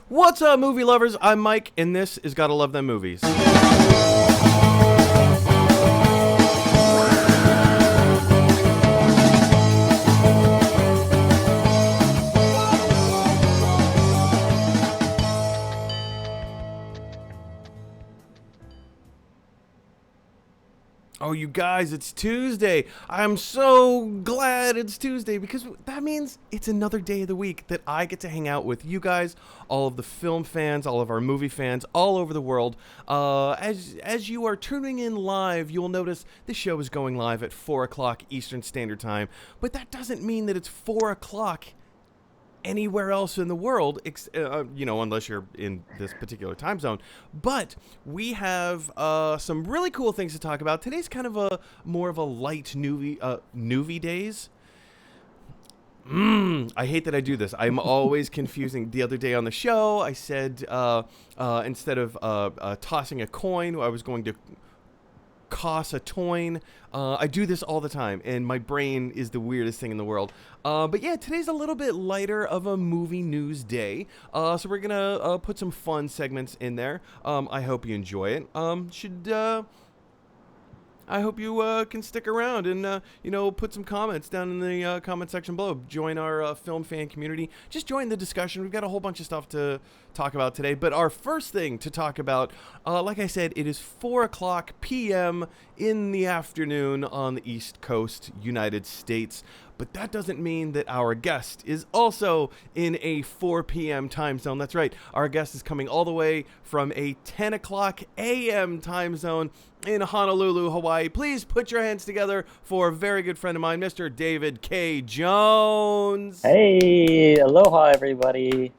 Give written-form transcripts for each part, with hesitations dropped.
What's up, movie lovers? I'm Mike, and this is Gotta Love Them Movies. Oh, you guys, it's Tuesday. I'm so glad it's Tuesday because that means it's another day of the week that I get to hang out with you guys, all of the film fans, all of our movie fans all over the world. As you are tuning in live, you'll notice the show is going live at 4 o'clock Eastern Standard Time, but that doesn't mean that it's 4 o'clock anywhere else in the world, unless you're in this particular time zone. But we have some really cool things to talk about. Today's kind of a more of a light newbie days. I hate that I do this. I'm always confusing. The other day on the show, I said instead of tossing a coin, I was going to Cost a toin. I do this all the time, and my brain is the weirdest thing in the world. But yeah, today's a little bit lighter of a movie news day. So we're gonna put some fun segments in there. I hope you enjoy it. I hope you can stick around and, put some comments down in the comment section below. Join our film fan community. Just join the discussion. We've got a whole bunch of stuff to talk about today. But our first thing to talk about, like I said, it is 4 o'clock p.m. in the afternoon on the East Coast, United States. But that doesn't mean that our guest is also in a 4 p.m. time zone. That's right. Our guest is coming all the way from a 10 o'clock a.m. time zone in Honolulu, Hawaii. Please put your hands together for a very good friend of mine, Mr. David K. Jones. Hey, aloha, everybody.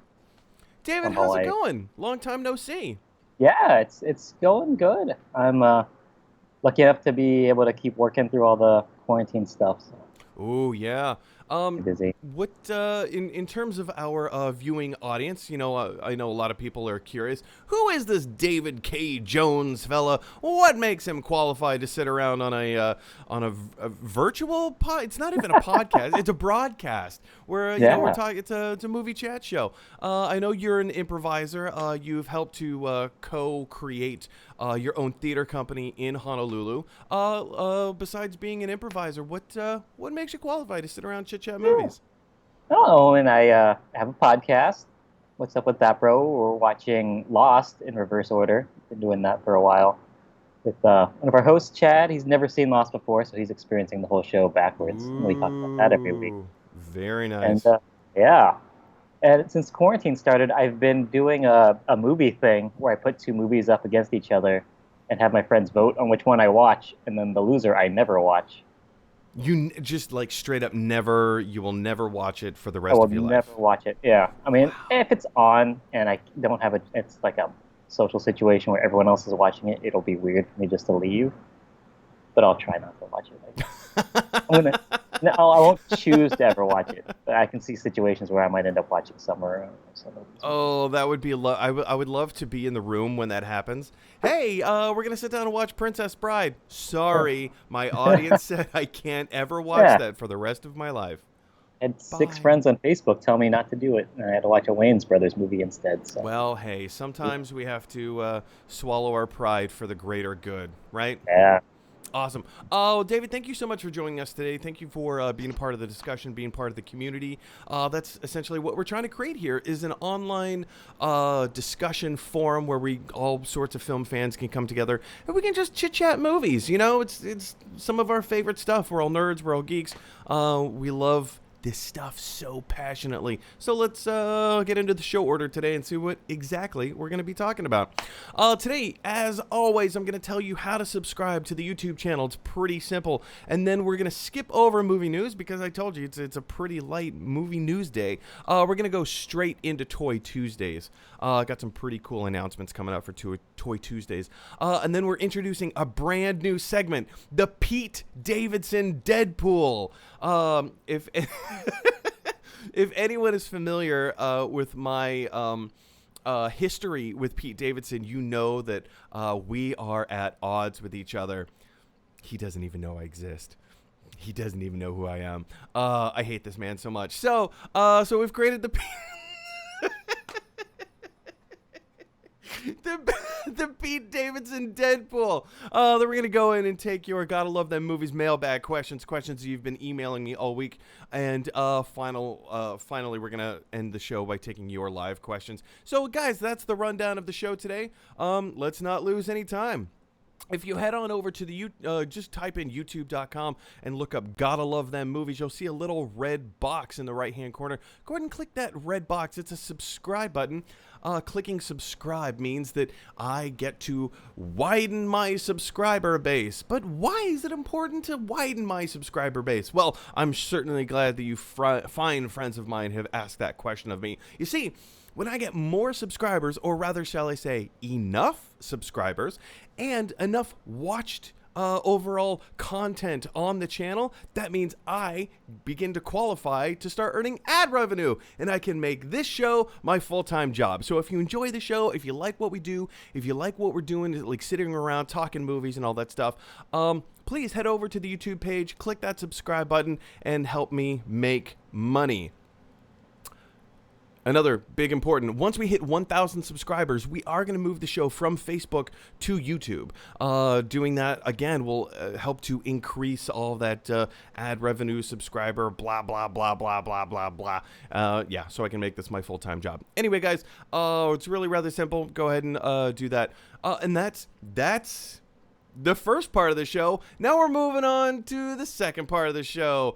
David, how's it going? Long time no see. Yeah, it's going good. I'm lucky enough to be able to keep working through all the quarantine stuff. So. Oh, yeah. Busy. What in terms of our viewing audience, I know a lot of people are curious. Who is this David K. Jones fella? What makes him qualified to sit around on a virtual pod? It's not even a podcast; it's a broadcast where we're talking. It's a movie chat show. I know you're an improviser. You've helped to co-create your own theater company in Honolulu. Besides being an improviser, what makes you qualified to sit around chit-chat movies? Oh, and I have a podcast. What's Up with That, Bro? We're watching Lost in reverse order. Been doing that for a while with one of our hosts, Chad. He's never seen Lost before, so he's experiencing the whole show backwards. And we talk about that every week. Very nice. And and since quarantine started, I've been doing a movie thing where I put two movies up against each other and have my friends vote on which one I watch, and then the loser I never watch. You just like straight up you will never watch it for the rest of your life. I will never watch it, yeah. I mean, if it's on and I don't have it's like a social situation where everyone else is watching it, it'll be weird for me just to leave. But I'll try not to watch it. I won't choose to ever watch it. But I can see situations where I might end up watching somewhere. Oh, that would be I would love to be in the room when that happens. Hey, we're going to sit down and watch Princess Bride. Sorry, my audience said I can't ever watch that for the rest of my life. I had 6 friends on Facebook tell me not to do it, and I had to watch a Wayans Brothers movie instead. So. Well, hey, sometimes we have to swallow our pride for the greater good, right? Yeah. Awesome. Oh, David, thank you so much for joining us today. Thank you for being a part of the discussion, being part of the community. That's essentially what we're trying to create here is an online discussion forum where all sorts of film fans can come together and we can just chit-chat movies. It's some of our favorite stuff. We're all nerds. We're all geeks. We love this stuff so passionately. So let's get into the show order today and see what exactly we're going to be talking about. Today, as always, I'm going to tell you how to subscribe to the YouTube channel. It's pretty simple. And then we're going to skip over movie news because I told you it's a pretty light movie news day. We're going to go straight into Toy Tuesdays. Got some pretty cool announcements coming up for Toy Tuesdays. And then we're introducing a brand new segment, the Pete Davidson Deadpool. If if anyone is familiar with my history with Pete Davidson, you know that we are at odds with each other. He doesn't even know I exist. He doesn't even know who I am. I hate this man so much. So we've created the the Pete Davidson Deadpool. Then we're gonna go in and take your Gotta Love Them Movies mailbag questions you've been emailing me all week, and finally we're gonna end the show by taking your live questions. So guys, that's the rundown of the show today. Let's not lose any time. If you head on over to the just type in youtube.com and look up Gotta Love Them Movies, you'll see a little red box in the right-hand corner. Go ahead and click that red box. It's a subscribe button. Clicking subscribe means that I get to widen my subscriber base. But why is it important to widen my subscriber base? Well, I'm certainly glad that you fine friends of mine have asked that question of me. You see, when I get more subscribers, or rather shall I say enough subscribers, and enough watched overall content on the channel, that means I begin to qualify to start earning ad revenue, and I can make this show my full-time job. So if you enjoy the show, if you like what we do, if you like what we're doing, like sitting around talking movies and all that stuff, please head over to the YouTube page, click that subscribe button, and help me make money. Another big important, once we hit 1,000 subscribers, we are going to move the show from Facebook to YouTube. Doing that, again, will help to increase all that ad revenue, subscriber, blah, blah, blah, blah, blah, blah, blah. Yeah, so I can make this my full-time job. Anyway, guys, it's really rather simple. Go ahead and do that. And that's the first part of the show. Now we're moving on to the second part of the show.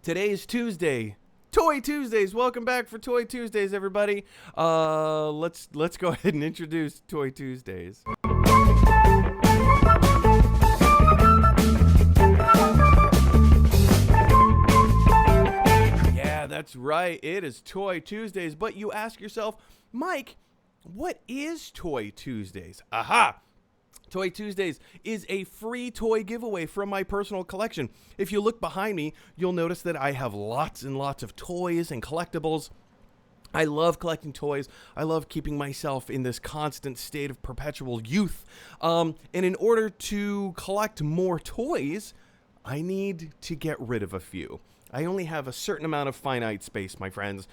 Today is Tuesday. Toy Tuesdays. Welcome back for Toy Tuesdays, everybody. Let's go ahead and introduce Toy Tuesdays. Yeah, that's right. It is Toy Tuesdays. But you ask yourself, Mike, what is Toy Tuesdays? Aha! Toy Tuesdays is a free toy giveaway from my personal collection. If you look behind me, you'll notice that I have lots and lots of toys and collectibles. I love collecting toys. I love keeping myself in this constant state of perpetual youth. And in order to collect more toys, I need to get rid of a few. I only have a certain amount of finite space, my friends.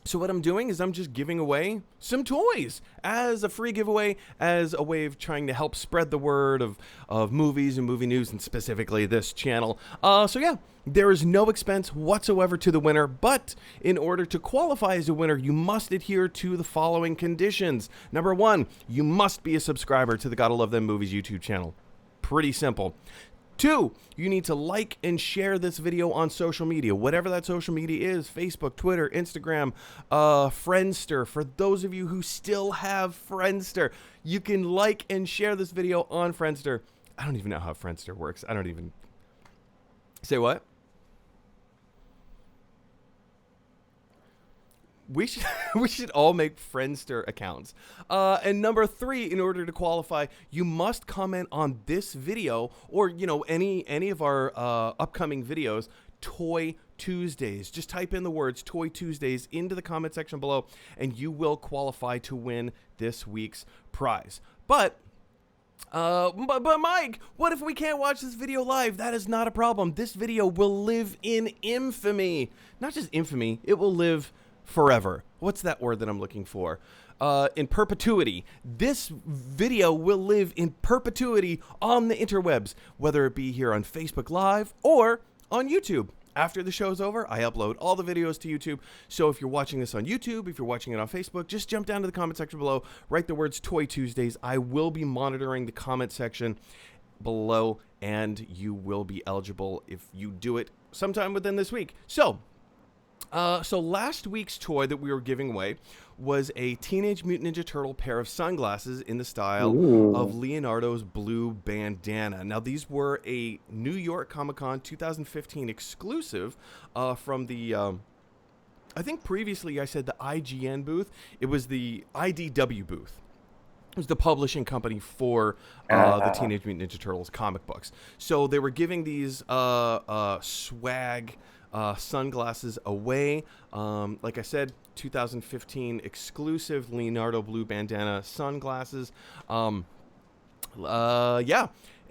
So what I'm doing is I'm just giving away some toys as a free giveaway, as a way of trying to help spread the word of movies and movie news, and specifically this channel. So yeah, there is no expense whatsoever to the winner, but in order to qualify as a winner, you must adhere to the following conditions. Number one, you must be a subscriber to the Gotta Love Them Movies YouTube channel. Pretty simple. 2, you need to like and share this video on social media, whatever that social media is, Facebook, Twitter, Instagram, Friendster. For those of you who still have Friendster, you can like and share this video on Friendster. I don't even know how Friendster works. I don't even... Say what? We should all make Friendster accounts. And number 3, in order to qualify, you must comment on this video, or any of our upcoming videos, Toy Tuesdays. Just type in the words Toy Tuesdays into the comment section below, and you will qualify to win this week's prize. But Mike, what if we can't watch this video live? That is not a problem. This video will live in infamy. Not just infamy, it will live forever. What's that word that I'm looking for? In perpetuity. This video will live in perpetuity on the interwebs, whether it be here on Facebook Live or on YouTube. After the show's over, I upload all the videos to YouTube. So if you're watching this on YouTube, if you're watching it on Facebook, just jump down to the comment section below, write the words Toy Tuesdays. I will be monitoring the comment section below, and you will be eligible if you do it sometime within this week. So last week's toy that we were giving away was a Teenage Mutant Ninja Turtle pair of sunglasses in the style of Leonardo's blue bandana. Now, these were a New York Comic-Con 2015 exclusive from the, I think previously I said the IGN booth. It was the IDW booth. It was the publishing company for the Teenage Mutant Ninja Turtles comic books. So they were giving these swag sunglasses away. Like I said, 2015 exclusive Leonardo blue bandana sunglasses. Yeah.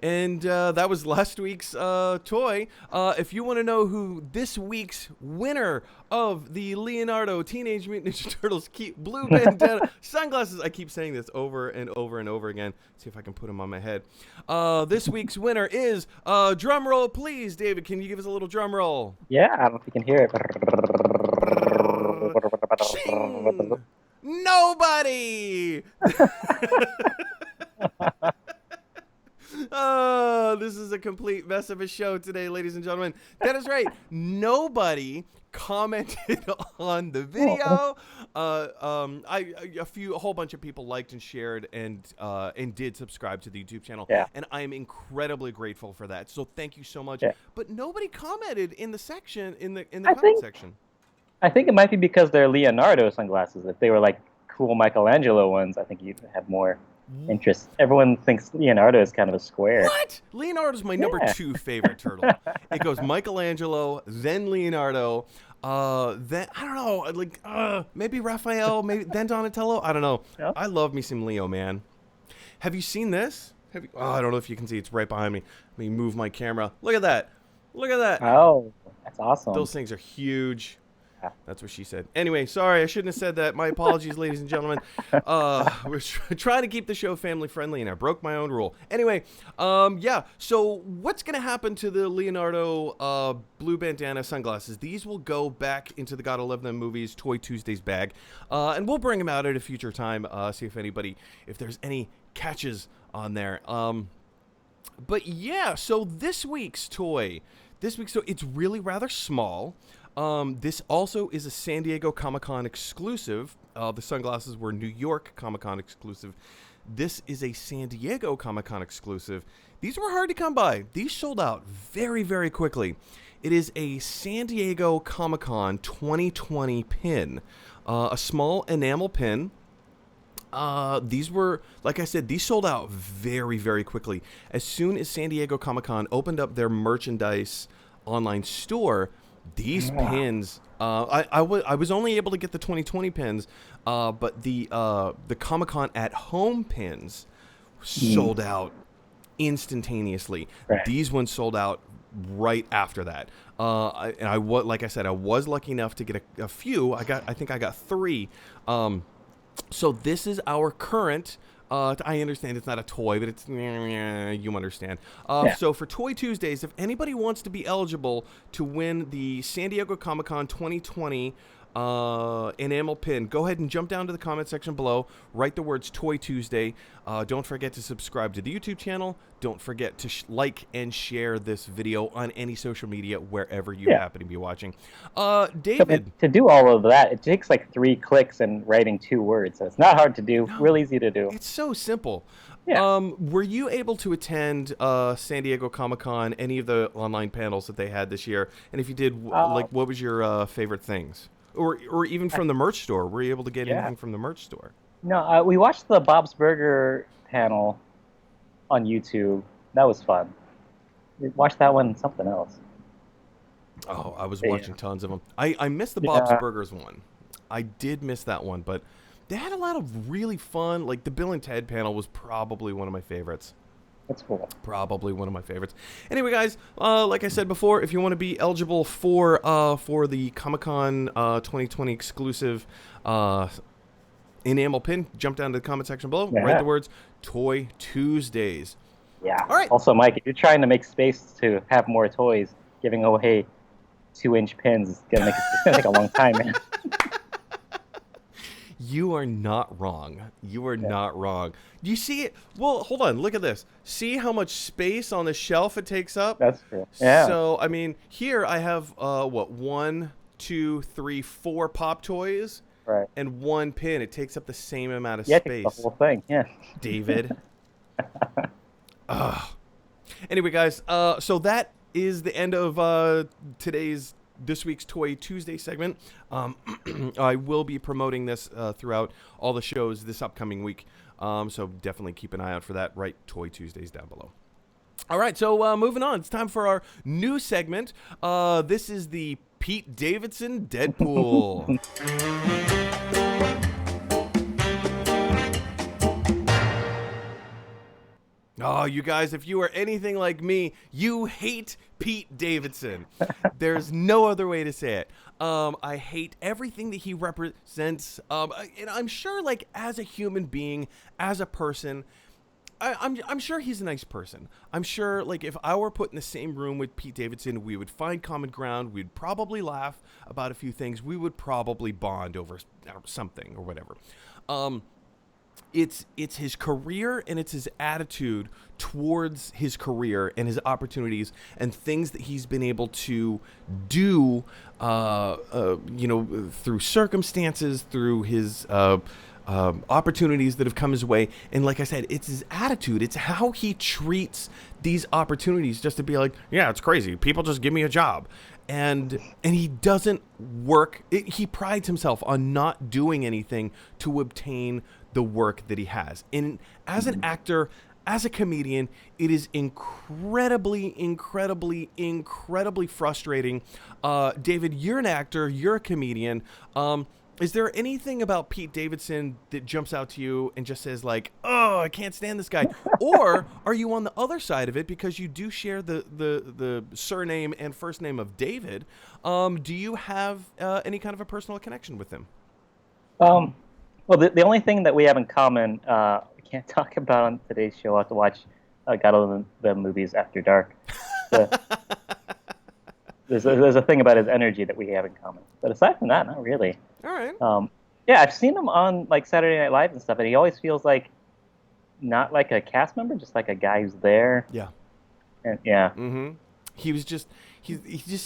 And that was last week's toy. If you want to know who this week's winner of the Leonardo Teenage Mutant Ninja Turtles blue bandana sunglasses, I keep saying this over and over and over again. See if I can put them on my head. This week's winner is, drum roll please, David. Can you give us a little drum roll? Yeah, I don't know if you can hear it. Ching! Nobody! Oh, this is a complete mess of a show today, ladies and gentlemen. That is right. Nobody commented on the video. A whole bunch of people liked and shared and did subscribe to the YouTube channel. Yeah. And I am incredibly grateful for that. So thank you so much. Yeah. But nobody commented in the section in the comment section. I think it might be because they're Leonardo sunglasses. If they were like cool Michelangelo ones, I think you'd have more interest. Everyone thinks Leonardo is kind of a square. What? Leonardo's my number 2 favorite turtle. It goes Michelangelo, then Leonardo, then I don't know, like maybe Raphael, maybe then Donatello. I don't know. Yeah. I love me some Leo, man. Have you seen this? I don't know if you can see. It's right behind me. Let me move my camera. Look at that. Look at that. Oh, that's awesome. Those things are huge. That's what she said. Anyway, sorry, I shouldn't have said that. My apologies, ladies and gentlemen. We're trying to keep the show family friendly, and I broke my own rule. Anyway, yeah. So what's going to happen to the Leonardo blue bandana sunglasses? These will go back into the Gotta Love Them Movies Toy Tuesdays bag, and we'll bring them out at a future time. See if there's any catches on there. But yeah, so this week's toy, it's really rather small. This also is a San Diego Comic-Con exclusive. The sunglasses were New York Comic-Con exclusive. This is a San Diego Comic-Con exclusive. These were hard to come by. These sold out very, very quickly. It is a San Diego Comic-Con 2020 pin, a small enamel pin. These were, like I said, these sold out very, very quickly. As soon as San Diego Comic-Con opened up their merchandise online store, these pins, I was only able to get the 2020 pins, but the Comic-Con at home pins sold out instantaneously. Right. These ones sold out right after that. Like I said, I was lucky enough to get a few. I think I got 3. So this is our current. I understand it's not a toy, but it's you understand. So for Toy Tuesdays, if anybody wants to be eligible to win the San Diego Comic-Con 2020 enamel pin, go ahead and jump down to the comment section below. Write the words Toy Tuesday. Don't forget to subscribe to the YouTube channel. Don't forget to like and share this video on any social media wherever you happen to be watching. David, to do all of that, it takes like 3 clicks and writing 2 words, so it's not hard to do. No, real easy to do. It's so simple. Yeah. Were you able to attend San Diego Comic-Con, any of the online panels that they had this year? And if you did, what was your favorite things? Or even from the merch store? Were you able to get anything from the merch store? No, we watched the Bob's Burger panel on YouTube. That was fun. We watched that one and something else. Oh, I was watching tons of them. I missed the Bob's Burgers one. I did miss that one, but they had a lot of really fun, like the Bill and Ted panel was probably one of my favorites. That's cool. Probably one of my favorites. Anyway, guys, like I said before, if you want to be eligible for the Comic-Con 2020 exclusive enamel pin, jump down to the comment section below. Yeah. Write the words Toy Tuesdays. Yeah. All right. Also, Mike, if you're trying to make space to have more toys, giving away 2-inch pins is gonna take a long time, man. You are not wrong. You are not wrong. Do you see it? Well, hold on. Look at this. See how much space on the shelf it takes up? That's true. Yeah. So, I mean, here I have, 1, 2, 3, 4 pop toys. Right. And 1 pin. It takes up the same amount of Yeah, space. the whole thing. Yeah. David. Anyway, guys, so that is the end of this week's Toy Tuesday segment. I will be promoting this throughout all the shows this upcoming week. So definitely keep an eye out for that. Right, Toy Tuesdays down below. All right, so moving on. It's time for our new segment. This is the Pete Davidson Deadpool. Oh, you guys, if you are anything like me, you hate Pete Davidson. There's no other way to say it. I hate everything that he represents. And I'm sure, like, as a human being, as a person, I'm sure he's a nice person. I'm sure, like, if I were put in the same room with Pete Davidson, we would find common ground. We'd probably laugh about a few things. We would probably bond over something or whatever. It's his career and it's his attitude towards his career and his opportunities and things that he's been able to do, through circumstances, through his opportunities that have come his way. And like I said, it's his attitude. It's how he treats these opportunities, just to be like, yeah, it's crazy. People just give me a job. And he doesn't work. He prides himself on not doing anything to obtain the work that he has. And as an actor, as a comedian, it is incredibly frustrating. David, you're an actor, you're a comedian. Is there anything about Pete Davidson that jumps out to you and just says, like, oh, I can't stand this guy? Or are you on the other side of it because you do share the surname and first name of David? Do you have any kind of a personal connection with him? Well, the only thing that we have in common, we can't talk about on today's show. I'll have to watch GottaLoveThemMovies After Dark. There's a thing about his energy that we have in common. But aside from that, not really. All right. Yeah, I've seen him on like Saturday Night Live and stuff, and he always feels like not like a cast member, just like a guy who's there. Yeah. And yeah. Mm-hmm. He just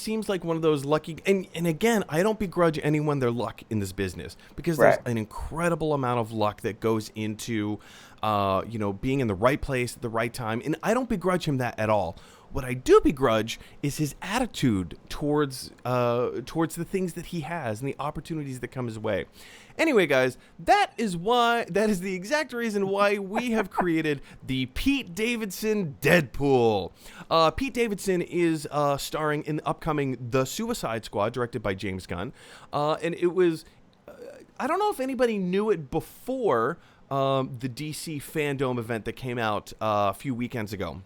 seems like one of those lucky, and again, I don't begrudge anyone their luck in this business, because there's an incredible amount of luck that goes into being in the right place at the right time, and I don't begrudge him that at all. What I do begrudge is his attitude towards the things that he has and the opportunities that come his way. Anyway, guys, that is the exact reason why we have created the Pete Davidson Deadpool. Pete Davidson is starring in the upcoming The Suicide Squad, directed by James Gunn. And it was, I don't know if anybody knew it before the DC Fandom event that came out a few weekends ago.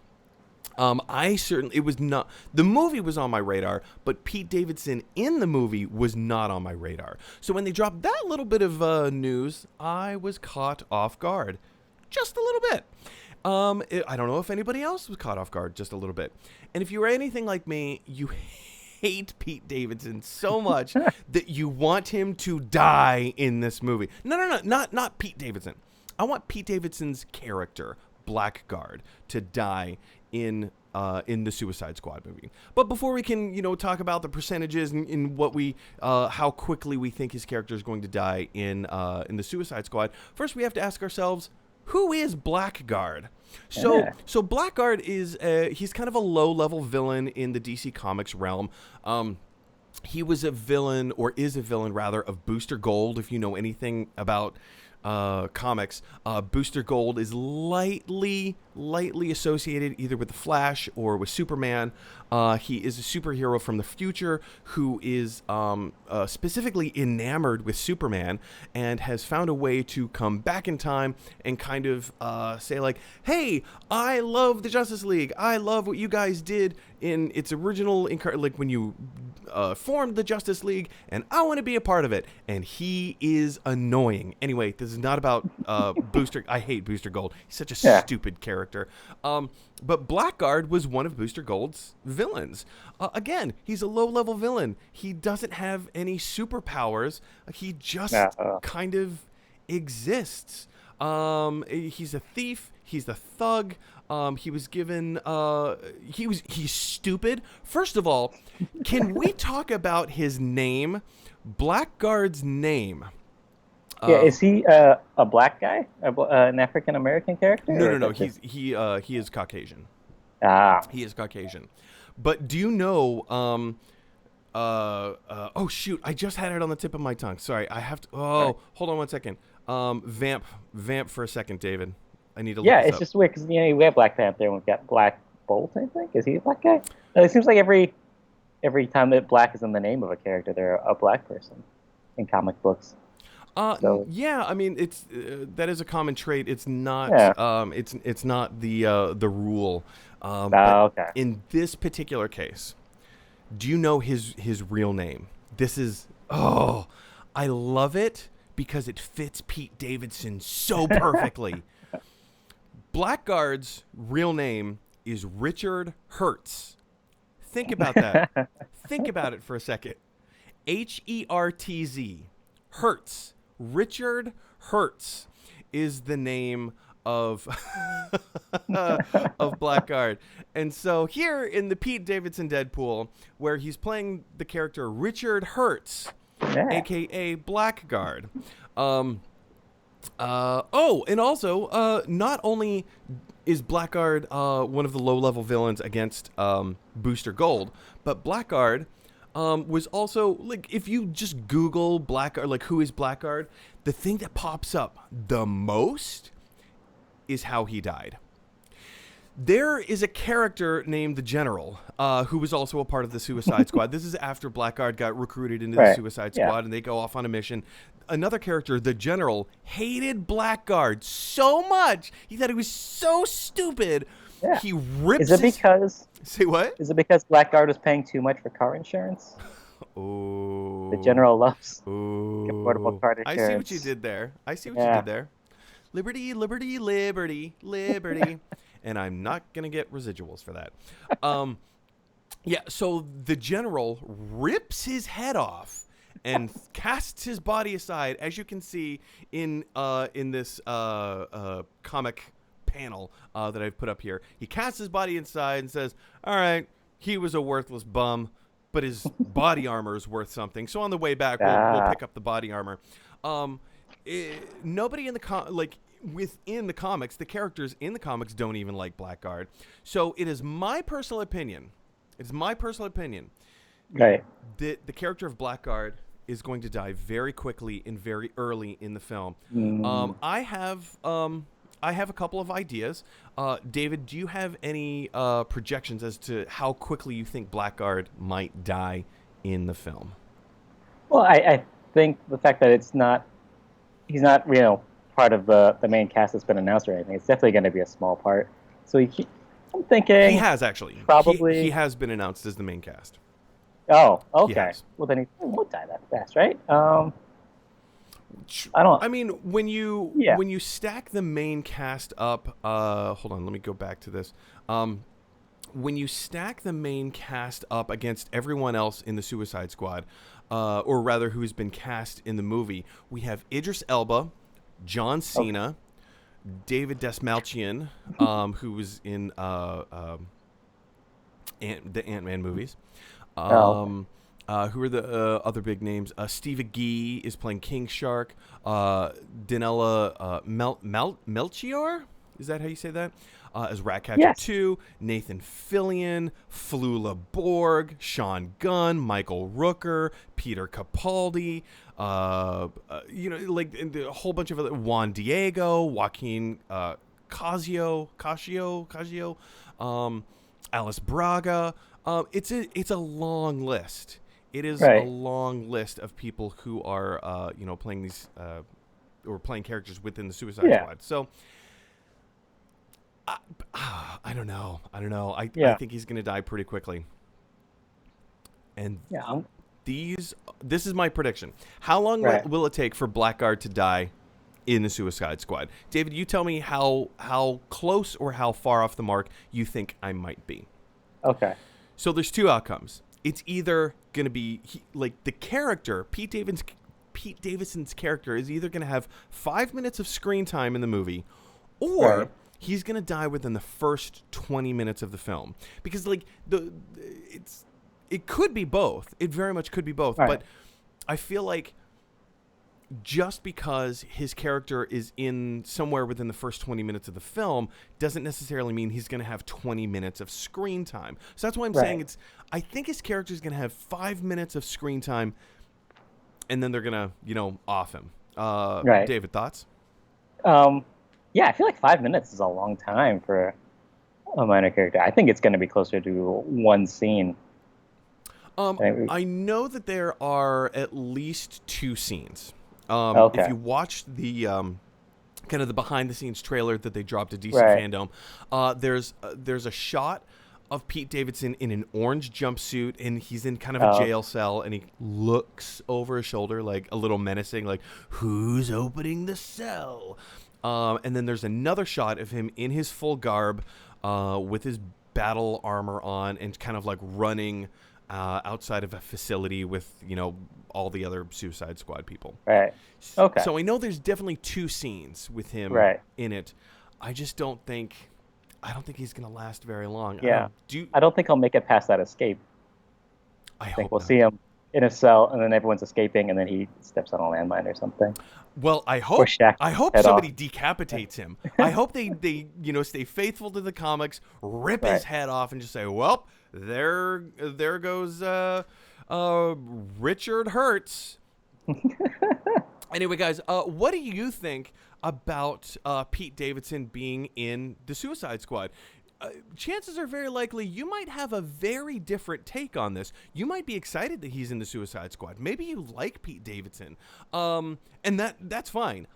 It was not, the movie was on my radar, but Pete Davidson in the movie was not on my radar. So when they dropped that little bit of news, I was caught off guard. Just a little bit. I don't know if anybody else was caught off guard, just a little bit. And if you were anything like me, you hate Pete Davidson so much that you want him to die in this movie. No, not Pete Davidson. I want Pete Davidson's character, Blackguard, to die in the Suicide Squad movie. But before we can, talk about the percentages and what how quickly we think his character is going to die in the Suicide Squad, first we have to ask ourselves, who is Blackguard? So Blackguard is he's kind of a low-level villain in the DC Comics realm. He was a villain, or is a villain rather, of Booster Gold. If you know anything about comics, Booster Gold is lightly associated either with the Flash or with Superman. He is a superhero from the future who is specifically enamored with Superman and has found a way to come back in time and kind of say, like, hey, I love the Justice League. I love what you guys did in its original, like when you formed the Justice League, and I want to be a part of it. And he is annoying. Anyway, this is not about Booster. I hate Booster Gold. He's such a stupid character. But Blackguard was one of Booster Gold's villains. Again, he's a low-level villain. He doesn't have any superpowers. He just kind of exists. He's a thief. He's a thug. He was given. He's stupid. First of all, can we talk about his name? Blackguard's name. Yeah, is he a black guy, an African American character? No. He is Caucasian. He is Caucasian. But do you know? Oh shoot! I just had it on the tip of my tongue. Sorry, I have to. Oh, hold on one second. Vamp for a second, David. I need to look this up. It's just weird because we have Black Panther and we've got Black Bolt. I think, is he a black guy? It seems like every time that black is in the name of a character, they're a black person in comic books. So Yeah, I mean, it's that is a common trait. It's yeah. not it's not the rule. But Okay. in this particular case, do you know his real name? This is I love it because it fits Pete Davidson so perfectly. Blackguard's real name is Richard Hertz. Think about that. Think about it for a second. Hertz. Hertz. Richard Hertz is the name of of Blackguard. And so here in the Pete Davidson Deadpool, where he's playing the character Richard Hertz, Yeah. aka Blackguard. And also, not only is Blackguard one of the low-level villains against Booster Gold, but Blackguard was also, like, if you just Google Blackguard, like, who is Blackguard, the thing that pops up the most is how he died. There is a character named the General, who was also a part of the Suicide Squad. This is after Blackguard got recruited into the Suicide Squad, and they go off on a mission. Another character, the General, hated Blackguard so much. He thought he was so stupid. Yeah. He rips Is it because... Say what? Is it because Blackguard was paying too much for car insurance? Oh. The General loves Ooh. affordable car insurance. I see what you did there. You did there. Liberty, liberty, liberty, liberty. And I'm not going to get residuals for that. Yeah, so the General rips his head off and casts his body aside, as you can see in this comic panel that I've put up here. He casts his body inside and says, all right, he was a worthless bum, but his body armor is worth something. So on the way back, we'll pick up the body armor. Nobody in the within the comics, the characters in the comics don't even like Blackguard. So it is my personal opinion. Right. The character of Blackguard is going to die very quickly and very early in the film. I have a couple of ideas. David, do you have any projections as to how quickly you think Blackguard might die in the film? Well, I think the fact that he's not, part of the main cast that's been announced or anything. It's definitely going to be a small part. So I'm thinking he has actually probably he has been announced as the main cast. Oh, okay. Well, then he won't die that fast, right? I don't. I mean, when you stack the main cast up, hold on, let me go back to this. When you stack the main cast up against everyone else in the Suicide Squad, or rather, who's been cast in the movie, we have Idris Elba, John Cena, David Dastmalchian, who was in the Ant-Man movies. Who are the other big names? Steve Agee is playing King Shark. Danella Melchior? Is that how you say that? As Ratcatcher 2. Nathan Fillion, Flula Borg, Sean Gunn, Michael Rooker, Peter Capaldi. A whole bunch of other, Juan Diego, Joaquin Cascio, Alice Braga. It's a long list. It is a long list of people who are playing these or playing characters within the Suicide Squad. So I don't know. I think he's going to die pretty quickly. And this is my prediction. How long will it take for Blackguard to die in the Suicide Squad? David, you tell me how close or how far off the mark you think I might be. Okay. So there's two outcomes. It's either going to be the character, Pete Davidson's character is either going to have 5 minutes of screen time in the movie, or he's going to die within the first 20 minutes of the film. Because it could be both. It very much could be both. But I feel like just because his character is in somewhere within the first 20 minutes of the film doesn't necessarily mean he's going to have 20 minutes of screen time. So that's why I'm saying I think his character is going to have 5 minutes of screen time, and then they're going to, off him. David, thoughts? Yeah, I feel like 5 minutes is a long time for a minor character. I think it's going to be closer to one scene. I know that there are at least two scenes. If Okay. you watched the kind of the behind the scenes trailer that they dropped to DC Right. Fandom, there's a shot of Pete Davidson in an orange jumpsuit, and he's in kind of a Oh, jail cell, and he looks over his shoulder like a little menacing, like, who's opening the cell? And then there's another shot of him in his full garb, with his battle armor on, and kind of like running outside of a facility with, all the other Suicide Squad people. right. Okay. So I know there's definitely two scenes with him Right. in it. I just don't think he's gonna last very long. Yeah. Do I don't think he'll make it past that escape. I I hope think we'll not. see him in a cell, and then everyone's escaping, and then he steps on a landmine or something. Well, I Or hope Shaq head somebody off. decapitates him. I hope they stay faithful to the comics, rip his Right. head off, and just say, "Well, there goes Richard Hertz." Anyway, guys, what do you think about Pete Davidson being in the Suicide Squad? Chances are very likely you might have a very different take on this. You might be excited that he's in the Suicide Squad. Maybe you like Pete Davidson, and that's fine.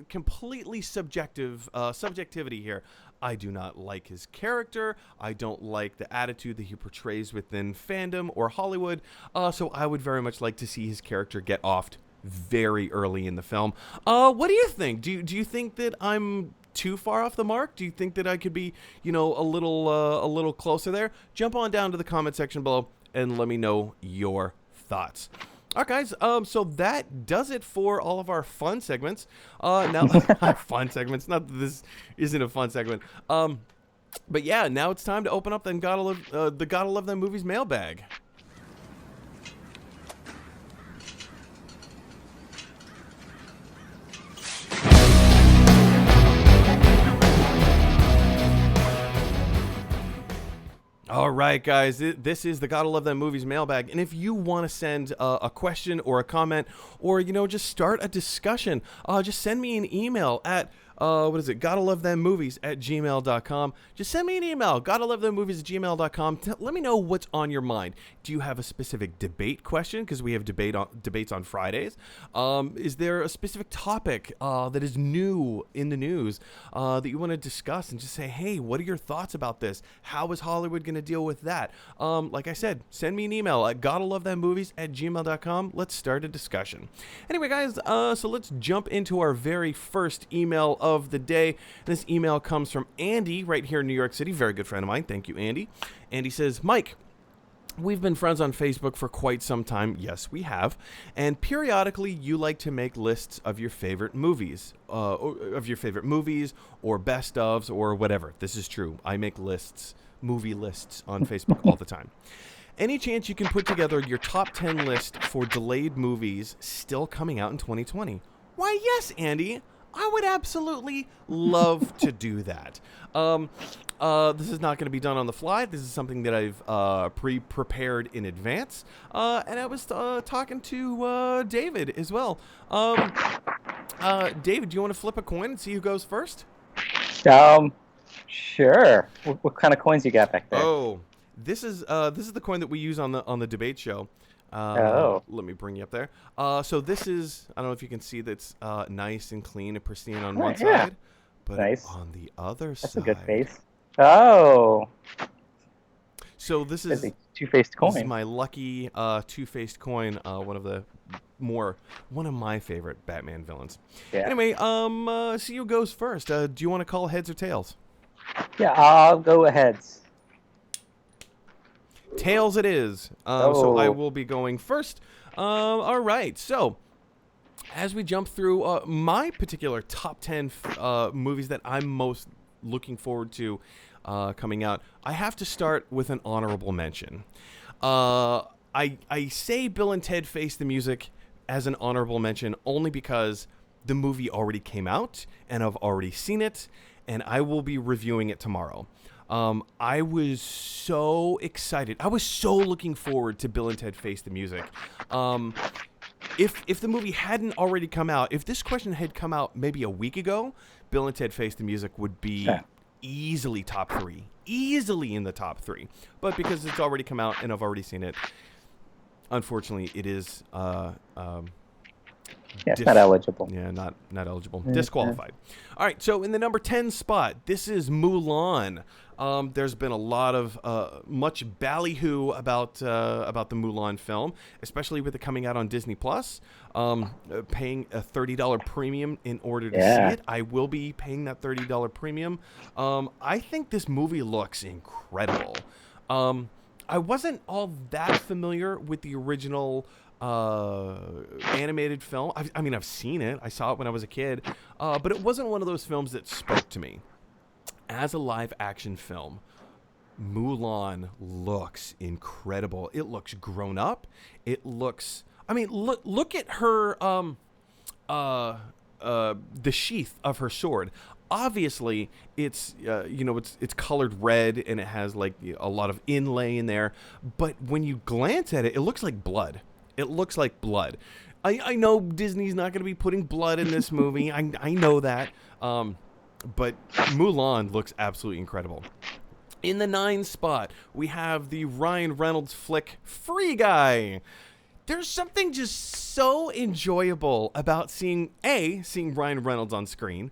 Completely subjectivity here. I do not like his character. I don't like the attitude that he portrays within fandom or Hollywood. So I would very much like to see his character get offed very early in the film. What do you think? Do you think that I'm too far off the mark? Do you think that I could be, a little closer there? Jump on down to the comment section below and let me know your thoughts. All right, guys. So that does it for all of our fun segments. Now, fun segments. Not that this isn't a fun segment. But yeah, now it's time to open up the Gotta Love Them Movies mailbag. All right, guys, this is the Gotta Love Them Movies mailbag. And if you want to send a question or a comment or, just start a discussion, just send me an email at, GottaLoveThemMovies@gmail.com. Just send me an email, GottaLoveThemMovies@gmail.com. Let me know what's on your mind. Do you have a specific debate question? Because we have debates on Fridays. Is there a specific topic that is new in the news that you want to discuss, and just say, hey, what are your thoughts about this? How is Hollywood going to deal with that? Like I said, send me an email at GottaLoveThemMovies@gmail.com. Let's start a discussion. Anyway, guys, so let's jump into our very first email of the day. This email comes from Andy right here in New York City. Very good friend of mine. Thank you, Andy. Andy says, Mike, we've been friends on Facebook for quite some time. Yes, we have. And periodically, you like to make lists of your favorite movies, or best ofs, or whatever. This is true. I make movie lists on Facebook all the time. Any chance you can put together your top 10 list for delayed movies still coming out in 2020? Why, yes, Andy. I would absolutely love to do that. This is not going to be done on the fly. This is something that I've pre-prepared in advance. And I was talking to David as well. David, do you want to flip a coin and see who goes first? Sure. What kind of coins you got back there? Oh, this is the coin that we use on the debate show. Let me bring you up there. So this is, I don't know if you can see, that's nice and clean and pristine on one Yeah. side, but Nice. on the other That's side. a good face. Oh, So this it's is a two-faced this is coin. my lucky two-faced coin. One of my favorite Batman villains. Yeah. Anyway, see who goes first. Do you want to call heads or tails? Yeah, I'll go ahead. Tails it is. So I Oh. will be going first. All right. So as we jump through my particular top 10 movies that I'm most looking forward to coming out, I have to start with an honorable mention. I say Bill and Ted Face the Music as an honorable mention only because the movie already came out and I've already seen it, and I will be reviewing it tomorrow. I was so excited. I was so looking forward to Bill and Ted Face the Music. If the movie hadn't already come out, if this question had come out maybe a week ago, Bill and Ted Face the Music would be easily top 3. Easily in the top 3. But because it's already come out and I've already seen it, unfortunately, it is Yeah, it's not eligible. Yeah, not eligible. Yeah. Disqualified. All right, so in the number 10 spot, this is Mulan. There's been a lot of much ballyhoo about the Mulan film, especially with it coming out on Disney Plus. Paying a $30 premium in order to see it. I will be paying that $30 premium. I think this movie looks incredible. I wasn't all that familiar with the original animated film. I mean, I've seen it. I saw it when I was a kid, but it wasn't one of those films that spoke to me. As a live action film, Mulan looks incredible. It looks grown up. It looks. I mean, look at her. The sheath of her sword. Obviously, it's it's colored red and it has like a lot of inlay in there. But when you glance at it, it looks like blood. It looks like blood. I know Disney's not going to be putting blood in this movie. I know that. But Mulan looks absolutely incredible. In the 9 spot, we have the Ryan Reynolds flick Free Guy. There's something just so enjoyable about seeing Ryan Reynolds on screen,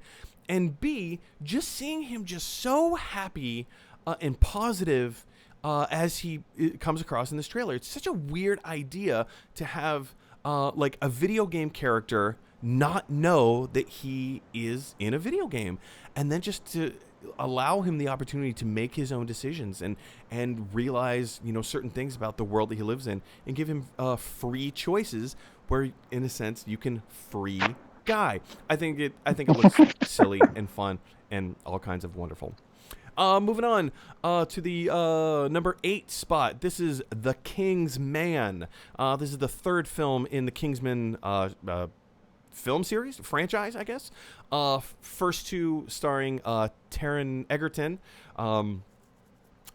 and B, just seeing him just so happy and positive as he comes across in this trailer. It's such a weird idea to have like a video game character not know that he is in a video game, and then just to allow him the opportunity to make his own decisions and realize certain things about the world that he lives in, and give him free choices where in a sense you can free Guy. I think it looks silly and fun and all kinds of wonderful. Moving on to the number 8 spot. This is The King's Man. This is the 3rd film in the Kingsman film series, franchise, I guess. First 2 starring Taron Egerton,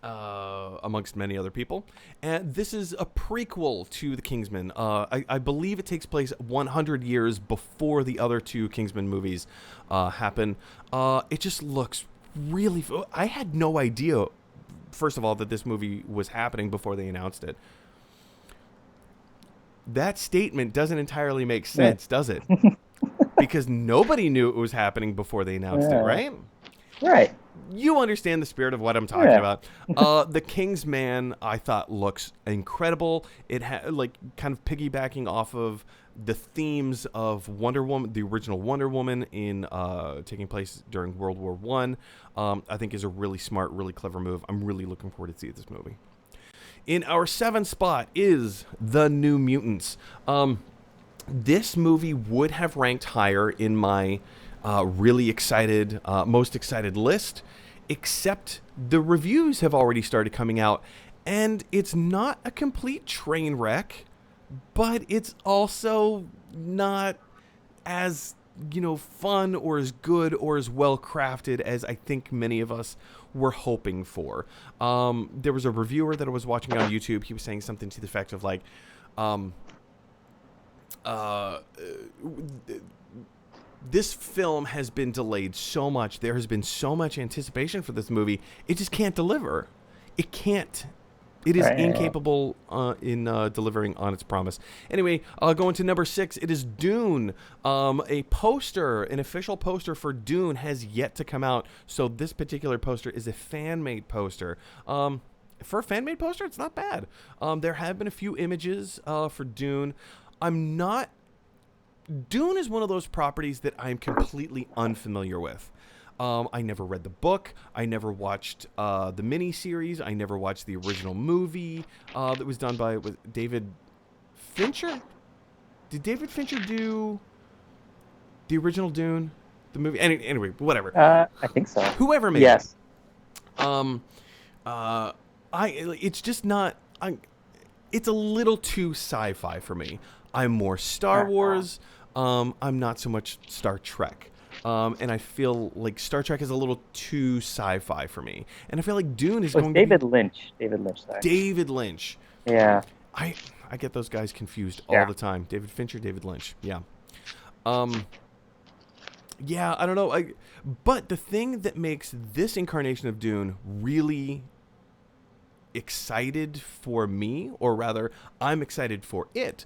amongst many other people. And this is a prequel to The Kingsman. I believe it takes place 100 years before the other 2 Kingsman movies happen. It just looks really... I had no idea, first of all, that this movie was happening before they announced it. That statement doesn't entirely make sense, does it? Because nobody knew it was happening before they announced it, right? Right. You understand the spirit of what I'm talking about. The King's Man, I thought, looks incredible. It had like kind of piggybacking off of the themes of Wonder Woman, the original Wonder Woman, in taking place during World War I. I think is a really smart, really clever move. I'm really looking forward to see this movie. In our 7th spot is The New Mutants. This movie would have ranked higher in my really excited, most excited list, except the reviews have already started coming out, and it's not a complete train wreck, but it's also not as fun or as good or as well crafted as I think many of us were hoping for. There was a reviewer that I was watching on YouTube. He was saying something to the effect of like, this film has been delayed so much. There has been so much anticipation for this movie. It just can't deliver. It can't. It is incapable in delivering on its promise. Anyway, going to number 6, it is Dune. A poster, an official poster for Dune has yet to come out. So this particular poster is a fan-made poster. For a fan-made poster, it's not bad. There have been a few images for Dune. Dune is one of those properties that I'm completely unfamiliar with. I never read the book. I never watched the miniseries. I never watched the original movie that was done by David Fincher. Did David Fincher do the original Dune, the movie? Anyway, whatever. I think so. Whoever made it. It's just not. It's a little too sci-fi for me. I'm more Star Wars. I'm not so much Star Trek. And I feel like Star Trek is a little too sci-fi for me. And I feel like Dune is going David to be... Lynch. David Lynch, sorry. David Lynch. Yeah. I get those guys confused all the time. David Fincher, David Lynch. Yeah. Yeah, I don't know. But the thing that makes this incarnation of Dune really excited for me, or rather, I'm excited for it,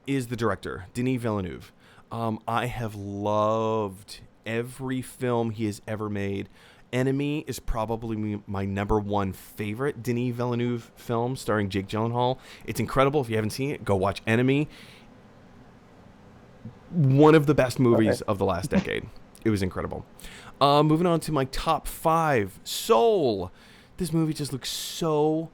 is the director, Denis Villeneuve. I have loved every film he has ever made. Enemy is probably my number one favorite Denis Villeneuve film starring Jake Gyllenhaal. It's incredible. If you haven't seen it, go watch Enemy. One of the best movies of the last decade. It was incredible. Moving on to my top 5. Soul. This movie just looks so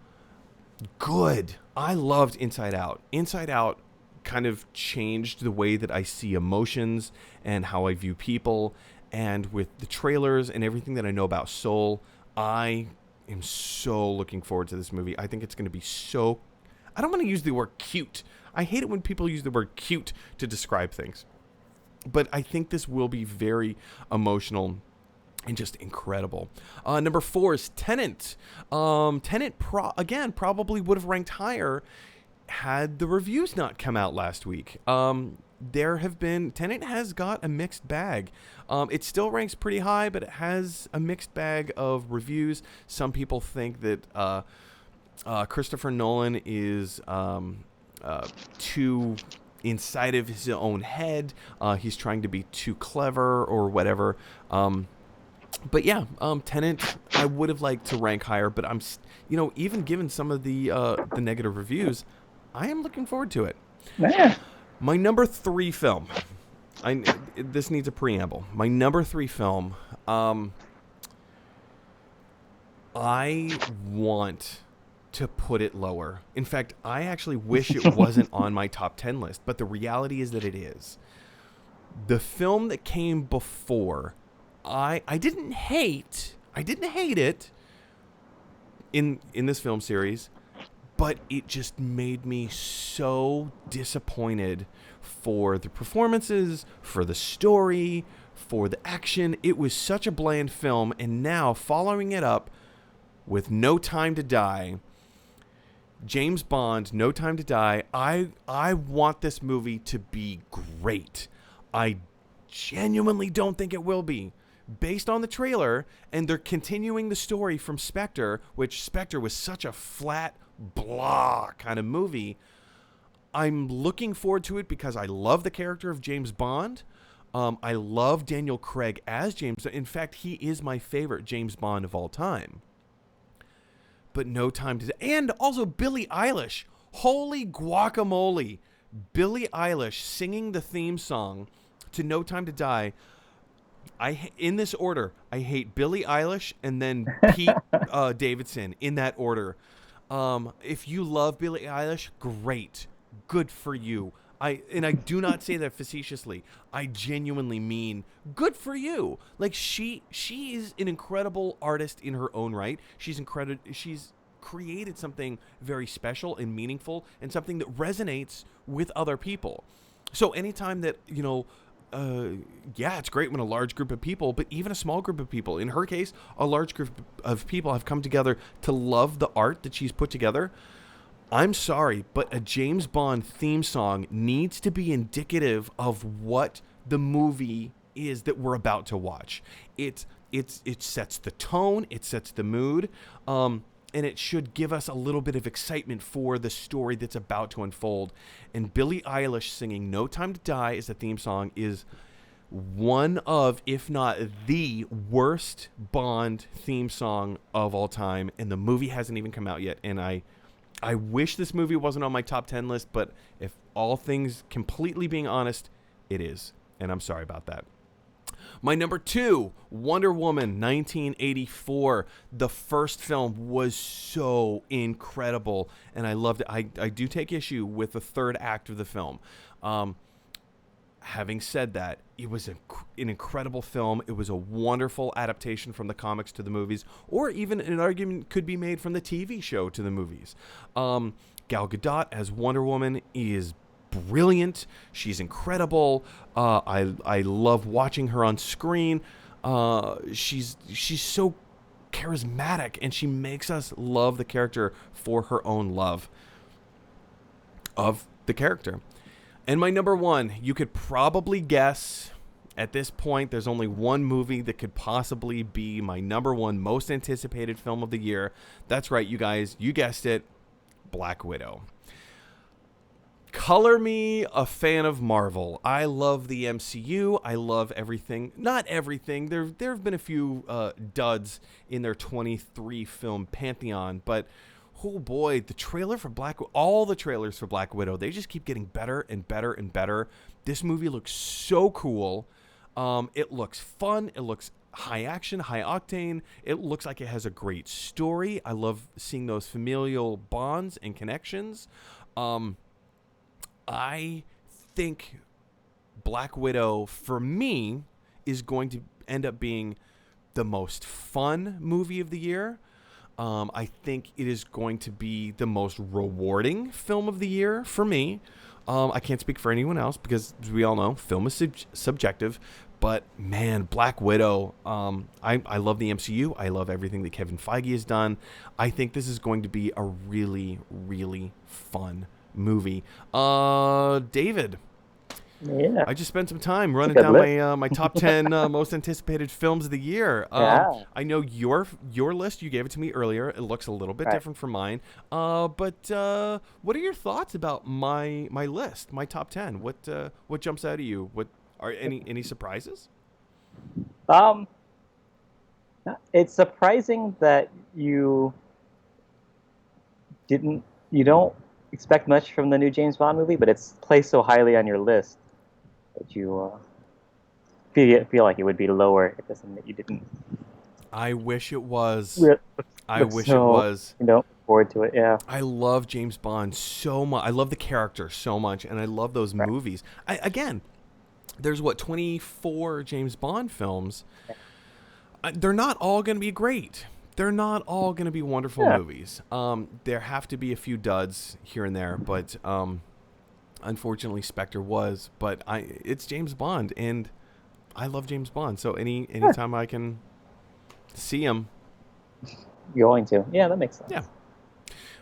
good. I loved Inside Out. Inside Out kind of changed the way that I see emotions and how I view people. And with the trailers and everything that I know about Soul, I am so looking forward to this movie. I think it's going to be so... I don't want to use the word cute. I hate it when people use the word cute to describe things. But I think this will be very emotional and just incredible. Number 4 is Tenet. Tenet, probably would have ranked higher had the reviews not come out last week. Tenet has got a mixed bag. It still ranks pretty high, but it has a mixed bag of reviews. Some people think that Christopher Nolan is too inside of his own head. He's trying to be too clever or whatever. But yeah, Tenet, I would have liked to rank higher, but I'm, even given some of the negative reviews, I am looking forward to it. Yeah. My number 3 film. This needs a preamble. My number 3 film. I want to put it lower. In fact, I actually wish it wasn't on my top 10 list, but the reality is that it is. The film that came before, I didn't hate it in this film series, but it just made me so disappointed for the performances, for the story, for the action. It was such a bland film, and now following it up with No Time to Die, James Bond, No Time to Die, I want this movie to be great. I genuinely don't think it will be. Based on the trailer, and they're continuing the story from Spectre, which Spectre was such a flat, blah kind of movie. I'm looking forward to it because I love the character of James Bond. I love Daniel Craig as James. In fact, he is my favorite James Bond of all time. But No Time to... And also Billie Eilish. Holy guacamole. Billie Eilish singing the theme song to No Time to Die. In this order, I hate Billie Eilish and then Pete Davidson in that order. If you love Billie Eilish, great. Good for you. I do not say that facetiously. I genuinely mean good for you. Like she is an incredible artist in her own right. She's created something very special and meaningful and something that resonates with other people. So anytime that, it's great when a large group of people, but even a small group of people, in her case, a large group of people have come together to love the art that she's put together. I'm sorry, but a James Bond theme song needs to be indicative of what the movie is that we're about to watch. It sets the tone, it sets the mood, and it should give us a little bit of excitement for the story that's about to unfold. And Billie Eilish singing No Time to Die as a theme song is one of, if not the worst Bond theme song of all time, and the movie hasn't even come out yet, and I wish this movie wasn't on my top 10 list, but if all things completely being honest, it is. And I'm sorry about that. My number 2, Wonder Woman 1984. The first film was so incredible, and I loved it. I do take issue with the third act of the film. Having said that, it was an incredible film. It was a wonderful adaptation from the comics to the movies, or even an argument could be made from the TV show to the movies. Gal Gadot as Wonder Woman is brilliant. She's incredible. I love watching her on screen. She's so charismatic, and she makes us love the character for her own love of the character. And my number 1, you could probably guess at this point, there's only one movie that could possibly be my number 1 most anticipated film of the year. That's right, you guys, you guessed it, Black Widow. Color me a fan of Marvel. I love the MCU. I love everything. Not everything. There have been a few duds in their 23 film pantheon, but oh boy, the trailer for all the trailers for Black Widow, they just keep getting better and better and better. This movie looks so cool. It looks fun. It looks high action, high octane. It looks like it has a great story. I love seeing those familial bonds and connections. I think Black Widow, for me, is going to end up being the most fun movie of the year. I think it is going to be the most rewarding film of the year for me. I can't speak for anyone else because, as we all know, film is subjective. But, man, Black Widow, I love the MCU. I love everything that Kevin Feige has done. I think this is going to be a really, really fun movie. David. Yeah. I just spent some time running down my top 10 most anticipated films of the year. I know your list. You gave it to me earlier. It looks a little bit different from mine. But what are your thoughts about my list, my top 10? What jumps out at you? What are any surprises? It's surprising that you don't expect much from the new James Bond movie, but it's placed so highly on your list that you feel like it would be lower if it's something that you didn't. I wish it was. It was. Look forward to it. Yeah. I love James Bond so much. I love the character so much, and I love those movies. Again, there's 24 James Bond films. They're not all going to be great. They're not all going to be wonderful movies. There have to be a few duds here and there, but unfortunately Spectre was. But it's James Bond, and I love James Bond. So anytime I can see him. You're going to. Yeah, that makes sense. Yeah.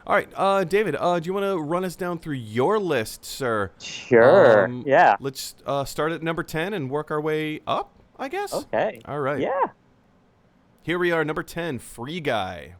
All right, David, do you want to run us down through your list, sir? Sure, yeah. Let's start at number 10 and work our way up, I guess. Okay. All right. Yeah. Here we are, number 10, Free Guy.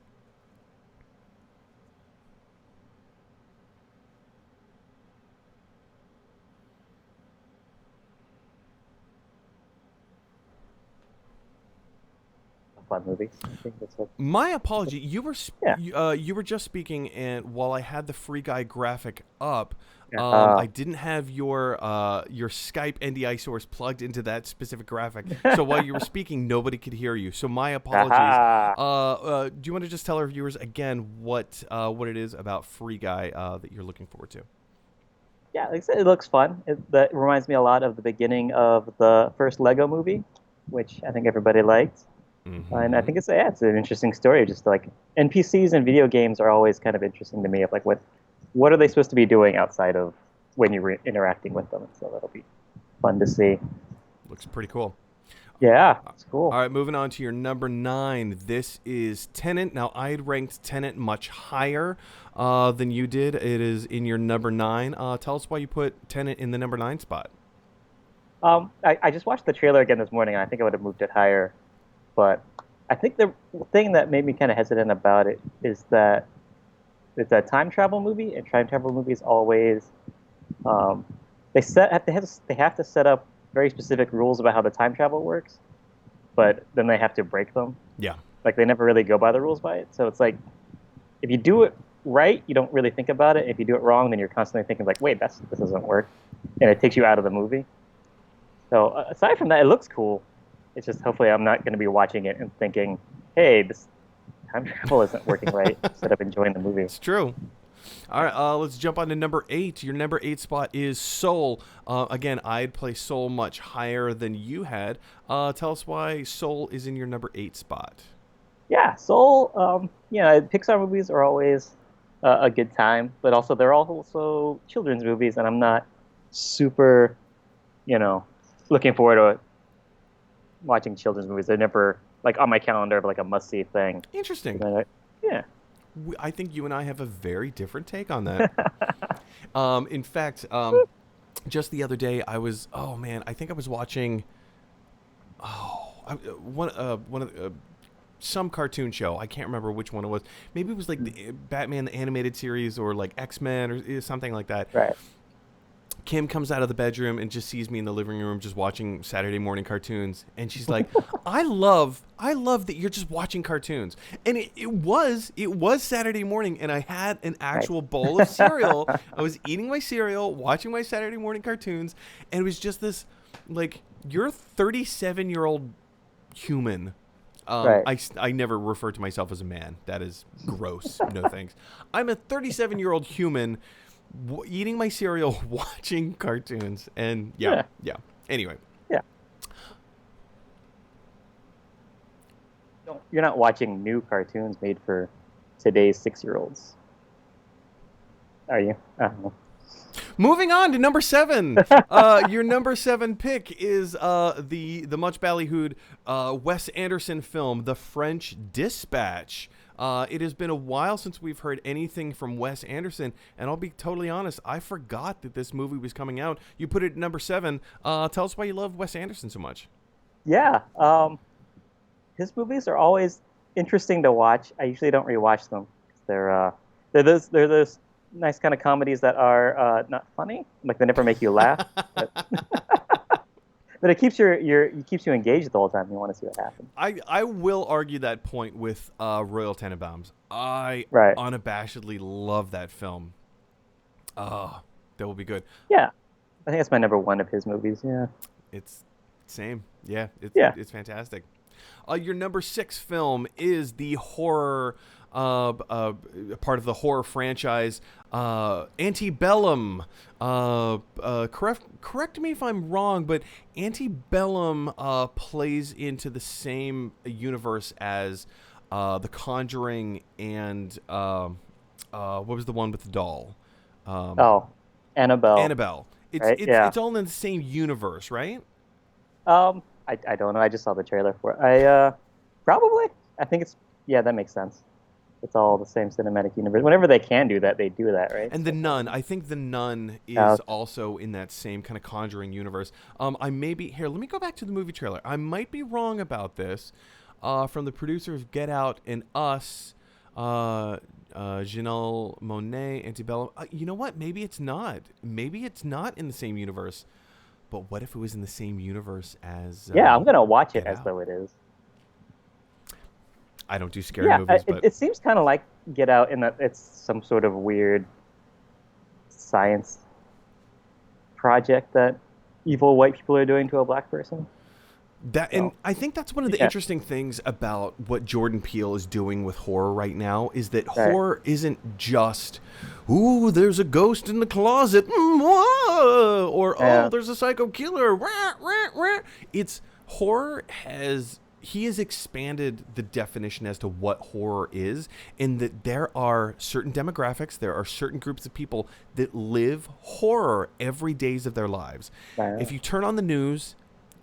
Fun movie. I think that's what... My apology. You were just speaking, and while I had the Free Guy graphic up, I didn't have your Skype NDI source plugged into that specific graphic. So while you were speaking, nobody could hear you. So my apologies. Do you want to just tell our viewers again what it is about Free Guy that you're looking forward to? Yeah, like I said, it looks fun. That reminds me a lot of the beginning of the first Lego movie, which I think everybody liked. Mm-hmm. And I think it's an interesting story. Just like NPCs in video games are always kind of interesting to me. Of like what are they supposed to be doing outside of when you're interacting with them? So that'll be fun to see. Looks pretty cool. Yeah, it's cool. All right, moving on to your number 9. This is Tenet. Now, I had ranked Tenet much higher than you did. It is in your number 9. Tell us why you put Tenet in the number 9 spot. I just watched the trailer again this morning, and I think I would have moved it higher. But I think the thing that made me kind of hesitant about it is that it's a time travel movie, and time travel movies always they have to set up very specific rules about how the time travel works, but then they have to break them. Yeah, like they never really go by the rules by it. So it's like if you do it right, you don't really think about it. If you do it wrong, then you're constantly thinking like, wait, this doesn't work, and it takes you out of the movie. So aside from that, it looks cool. It's just hopefully I'm not going to be watching it and thinking, hey, this time travel isn't working right, instead of enjoying the movie. It's true. All right, let's jump on to number 8. Your number 8 spot is Soul. Again, I'd place Soul much higher than you had. Tell us why Soul is in your number 8 spot. Yeah, Soul, Pixar movies are always a good time, but also they're also children's movies, and I'm not super, looking forward to watching children's movies. They're never like on my calendar of like a must-see thing. Interesting. Yeah. I think you and I have a very different take on that. In fact, just the other day I think I was watching one of some cartoon show. I can't remember which one it was. Maybe it was like the Batman the animated series or like X-Men or something like that. Right. Kim comes out of the bedroom and just sees me in the living room just watching Saturday morning cartoons, and she's like, I love that you're just watching cartoons. And it was Saturday morning, and I had an actual bowl of cereal. I was eating my cereal, watching my Saturday morning cartoons, and it was just this, like, you're a 37-year-old human. I never refer to myself as a man. That is gross. No thanks. I'm a 37-year-old human eating my cereal, watching cartoons, and yeah. Anyway. Yeah. You're not watching new cartoons made for today's 6-year-olds, are you? I don't know. Moving on to number 7. Your number 7 pick is the much ballyhooed Wes Anderson film, The French Dispatch. It has been a while since we've heard anything from Wes Anderson, and I'll be totally honest, I forgot that this movie was coming out. You put it at number 7. Tell us why you love Wes Anderson so much. Yeah, his movies are always interesting to watch. I usually don't rewatch them. They're those nice kind of comedies that are not funny, like they never make you laugh. But it keeps you engaged the whole time. You want to see what happens. I will argue that point with Royal Tenenbaums. I unabashedly love that film. That will be good. Yeah, I think that's my number 1 of his movies. Yeah, it's same. Yeah, it's fantastic. Your number 6 film is the horror part of the horror franchise, Antebellum. Correct me if I'm wrong, but Antebellum plays into the same universe as The Conjuring and what was the one with the doll? Annabelle. Annabelle. It's all in the same universe, right? I don't know. I just saw the trailer for it. Probably. I think that makes sense. It's all the same cinematic universe. Whenever they can do that, they do that, right? And The Nun. I think The Nun is also in that same kind of Conjuring universe. I may be... Here, let me go back to the movie trailer. I might be wrong about this. From the producer of Get Out and Us, Janelle Monáe, Antebellum. You know what? Maybe it's not. Maybe it's not in the same universe. But what if it was in the same universe as... I'm going to watch it as though it is. I don't do scary movies, but... It seems kind of like Get Out in that it's some sort of weird science project that evil white people are doing to a black person. And I think that's one of the interesting things about what Jordan Peele is doing with horror right now is that horror isn't just, ooh, there's a ghost in the closet, or oh, there's a psycho killer. It's horror he has expanded the definition as to what horror is, in that there are certain demographics, there are certain groups of people that live horror every days of their lives. If you turn on the news,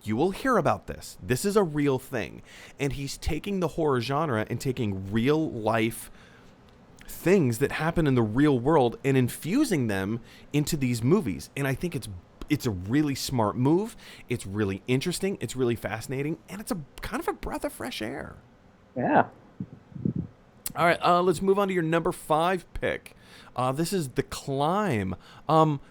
you will hear about this. This is a real thing. And he's taking the horror genre and taking real life things that happen in the real world and infusing them into these movies. And I think it's a really smart move. It's really interesting. It's really fascinating. And it's a kind of a breath of fresh air. Yeah. All right, let's move on to your number 5 pick. This is The Climb.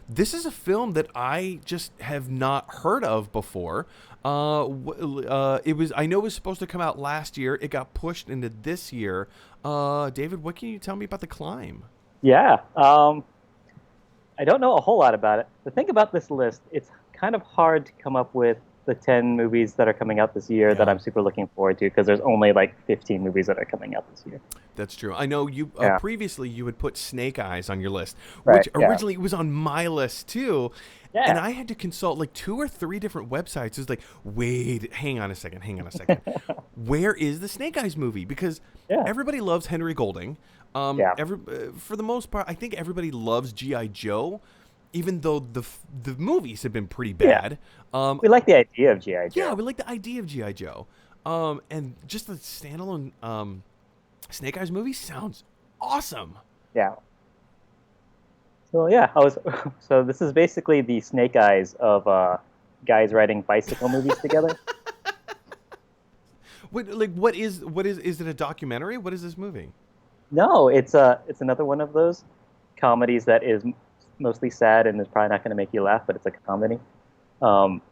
This is a film that I just have not heard of before. I know it was supposed to come out last year. It got pushed into this year. David, what can you tell me about The Climb? Yeah. I don't know a whole lot about it. The thing about this list, it's kind of hard to come up with the 10 movies that are coming out this year that I'm super looking forward to, because there's only like 15 movies that are coming out this year. That's true. I know you previously you had put Snake Eyes on your list, which originally was on my list too. Yeah. And I had to consult like 2 or 3 different websites. It was like, wait, hang on a second. Where is the Snake Eyes movie? Because everybody loves Henry Golding. For the most part, I think everybody loves G.I. Joe, even though the movies have been pretty bad. We like the idea of G.I. Joe. Yeah, we like the idea of G.I. Joe. And just the standalone Snake Eyes movie sounds awesome. Yeah. So so this is basically the Snake Eyes of guys riding bicycle movies together. Wait, like what is it a documentary? What is this movie? No, it's another one of those comedies that is mostly sad and is probably not going to make you laugh, but it's a comedy. Um,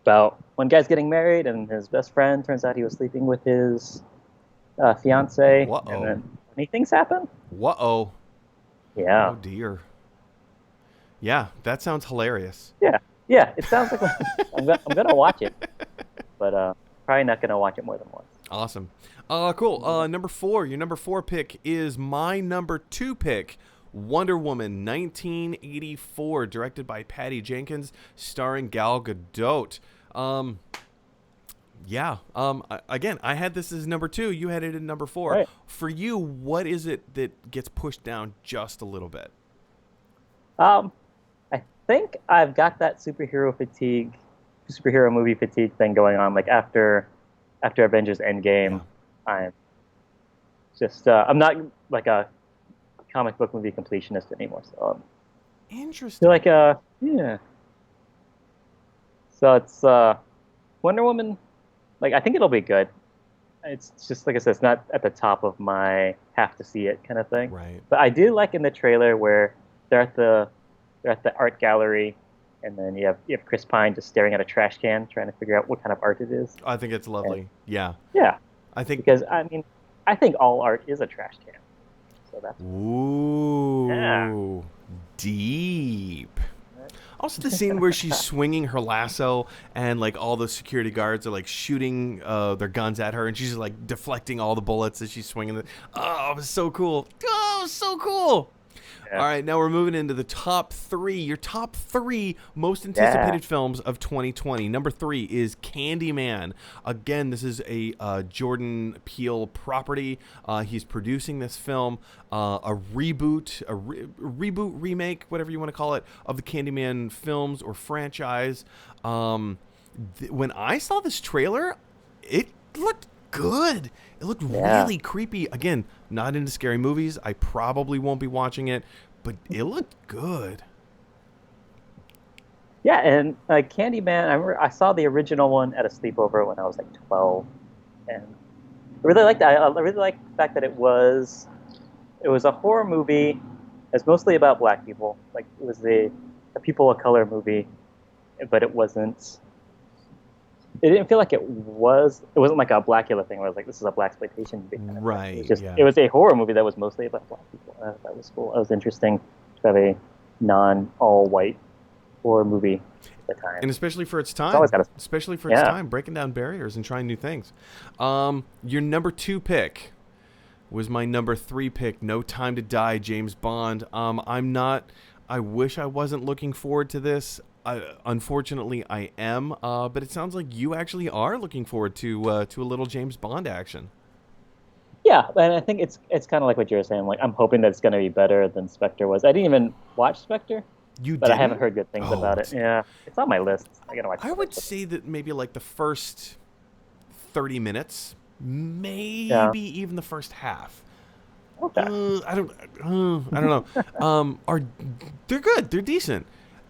about one guy's getting married, and his best friend turns out he was sleeping with his fiance, and Whoa. then funny things happen. Whoa. Yeah, Oh dear. Yeah, that sounds hilarious. yeah, yeah. It sounds like I'm gonna watch it, but probably not gonna watch it more than once. Awesome. Cool. Number 4. Your number 4 pick is my number 2 pick. Wonder Woman 1984, directed by Patty Jenkins, starring Gal Gadot. Yeah. Again, I had this as number 2. You had it at number 4. Right. For you, what is it that gets pushed down just a little bit? I think I've got that superhero movie fatigue thing going on. Like after Avengers Yeah. Endgame, I'm just I'm not like a comic book movie completionist anymore. So I feel Interesting. like yeah. So it's Wonder Woman. Like I think it'll be good. It's just like I said, it's not at the top of my have to see it kind of thing. Right. But I do like in the trailer where they're at the they're at the art gallery, and then you have Chris Pine just staring at a trash can, trying to figure out what kind of art it is. I think it's And lovely. Yeah. yeah, I think. because I mean, I think all art is a trash can. So that's yeah. Ooh. Deep. Also, the scene where she's swinging her lasso and like all the security guards are like shooting their guns at her, and she's like deflecting all the bullets as she's swinging. Oh, it was so cool. Oh, it was so cool. Yeah. All right, now we're moving into the top 3. Your top 3 most Yeah. anticipated films of 2020. Number 3 is Candyman. Again, this is a Jordan Peele property. He's producing this film, a reboot, reboot, remake, whatever you want to call it, of the Candyman films or franchise. When I saw this trailer, it looked good. It looked Yeah. really creepy. Again, not into scary movies. I probably won't be watching it, but it looked good. Yeah, and Candyman, I remember I saw the original one at a sleepover when I was like 12, and I really liked that. I really liked the fact that it was a horror movie. It's mostly about black people. Like it was a people of color movie, but it wasn't. It didn't feel like it was. It wasn't like a Blackula thing where it was like this is a black exploitation movie. Kind of thing. It Right, was just. yeah. It was a horror movie that was mostly about black people. That was cool. It was interesting to have a non all white horror movie at the time. And especially for its It's always time. got a Especially for its yeah. time, breaking down barriers and trying new things. Your number 2 pick was my number 3 pick, No Time to Die, James Bond. I wish I wasn't looking forward to this. Unfortunately, I am. But it sounds like you actually are looking forward to a little James Bond action. Yeah, and I think it's kind of like what you were saying. Like I'm hoping that it's going to be better than Spectre was. I didn't even watch Spectre, You but I haven't didn't? heard good things Oh, about it. Yeah, it's on my list. I gotta watch I it. would say that maybe like the first 30 minutes, maybe Yeah. even the first half. Okay. I don't know. Are they're good? They're decent.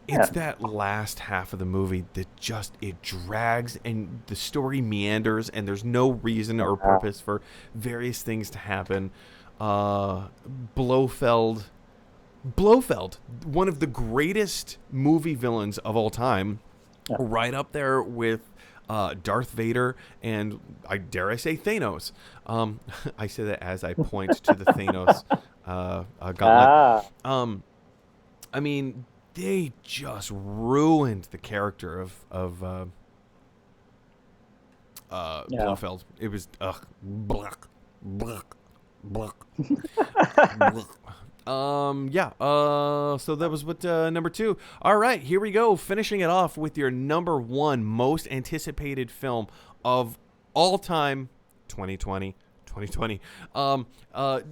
It's Yeah. that last half of the movie that just it drags and the story meanders and there's no reason or purpose for various things to happen. Blofeld, one of the greatest movie villains of all time, Yeah. right up there with Darth Vader and I dare I say Thanos. I say that as I point to the Thanos gauntlet. Ah. I mean, they just ruined the character of Yeah. Blofeld. It was bluck, bluck, bluck. Bluck. Yeah. So that was what number 2. All right, here we go. Finishing it off with your number 1 most anticipated film of all time, 2020. 2020.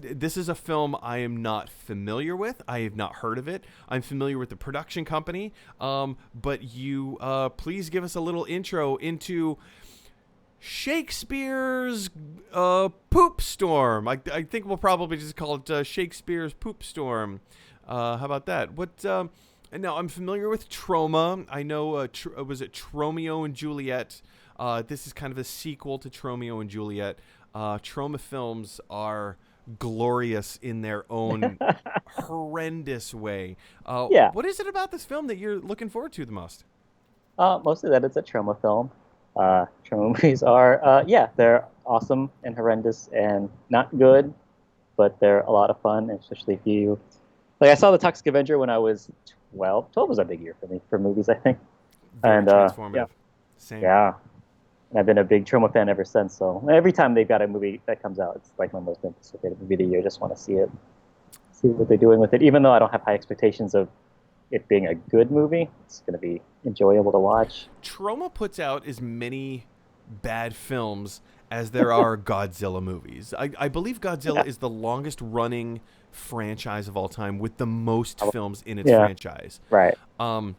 This is a film I am not familiar with. I have not heard of it. I'm familiar with the production company. But you please give us a little intro into Shakespeare's Poop Storm. I think we'll probably just call it Shakespeare's Poop Storm. How about that? Now, I'm familiar with Troma. I know, was it Tromeo and Juliet? This is kind of a sequel to Tromeo and Juliet. Troma films are glorious in their own horrendous way. Yeah. What is it about this film that you're looking forward to the most? Mostly that it's a trauma film. Trauma movies are, yeah, they're awesome and horrendous and not good, but they're a lot of fun, especially if you like. I saw The Toxic Avenger when I was 12. 12 was a big year for me for movies, I think. Very And transformative. yeah, Same. yeah. And I've been a big Trauma fan ever since. So every time they've got a movie that comes out, it's like my most anticipated movie of the year. Just want to see it, see what they're doing with it. Even though I don't have high expectations of it being a good movie, it's going to be enjoyable to watch. Troma puts out as many bad films as there are Godzilla movies. I believe Godzilla is the longest running franchise of all time with the most films in its Yeah, franchise. right. Um,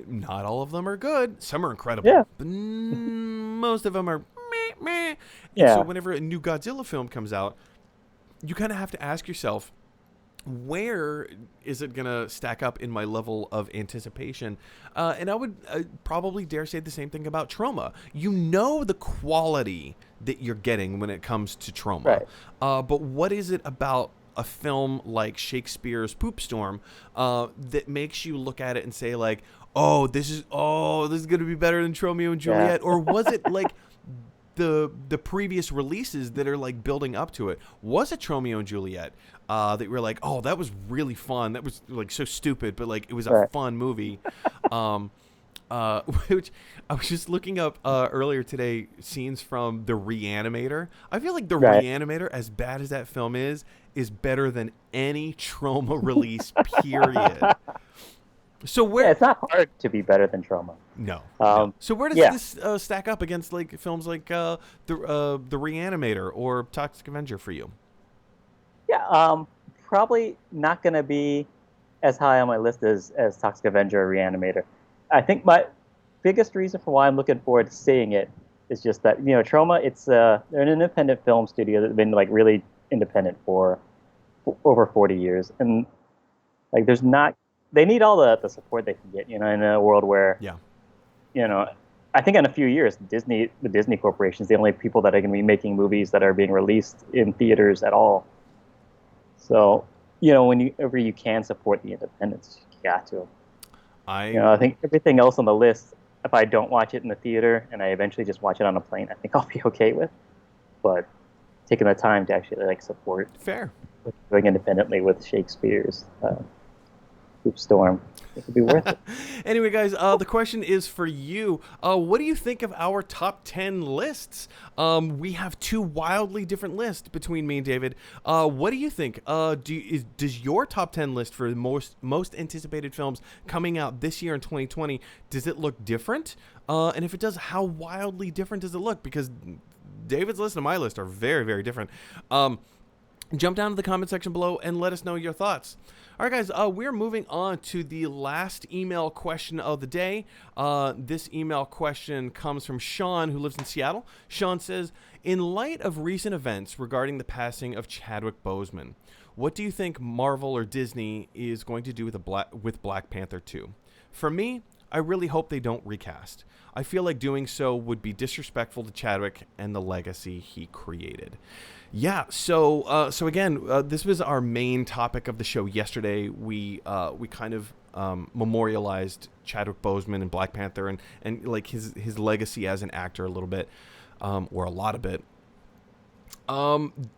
Not all of them are good. Some are incredible, Yeah, but most of them are meh, meh. And so yeah, whenever a new Godzilla film comes out, you kind of have to ask yourself, where is it going to stack up in my level of anticipation? And I would probably dare say the same thing about Troma. You know the quality that you're getting when it comes to Troma. right. But what is it about a film like Shakespeare's Poop Storm that makes you look at it and say, like, this is going to be better than Romeo and Yeah, Juliet? Or was it like the previous releases that are like building up to it? Was it Romeo and Juliet that were like, oh, that was really fun, that was like so stupid, but like it was a right. fun movie? Which I was just looking up earlier today, scenes from The Reanimator. I feel like The Right. Reanimator, as bad as that film is better than any Troma release, period. So Yeah, where it's not hard to be better than Trauma. no. Um, So where does yeah, this stack up against like films like the Reanimator or Toxic Avenger for you? yeah. Probably not going to be as high on my list as Toxic Avenger or Reanimator. I think my biggest reason for why I'm looking forward to seeing it is just that Trauma. They're an independent film studio that's been like really independent for over 40 years, and like there's not they need all the support they can get. In a world where Yeah. you know, I think in a few years, the Disney Corporation is the only people that are going to be making movies that are being released in theaters at all. So, whenever you can support the independents, you got to. I I think everything else on the list, if I don't watch it in the theater and I eventually just watch it on a plane, I think I'll be okay with. But taking the time to actually like support fair. what they're doing independently with Shakespeare's Poop Storm, it would be worth it. Anyway, guys, the question is for you. What do you think of our top 10 lists? We have two wildly different lists between me and David. What do you think? Does your top 10 list for the most anticipated films coming out this year in 2020, does it look different? And if it does, how wildly different does it look? Because David's list and my list are very, very different. Jump down to the comment section below and let us know your thoughts. All right, guys, we're moving on to the last email question of the day. This email question comes from Sean, who lives in Seattle. Sean says, in light of recent events regarding the passing of Chadwick Boseman, what do you think Marvel or Disney is going to do with Black Panther 2? For me, I really hope they don't recast. I feel like doing so would be disrespectful to Chadwick and the legacy he created. Yeah, so again, this was our main topic of the show yesterday. We kind of memorialized Chadwick Boseman and Black Panther and like his legacy as an actor a little bit, or a lot of it.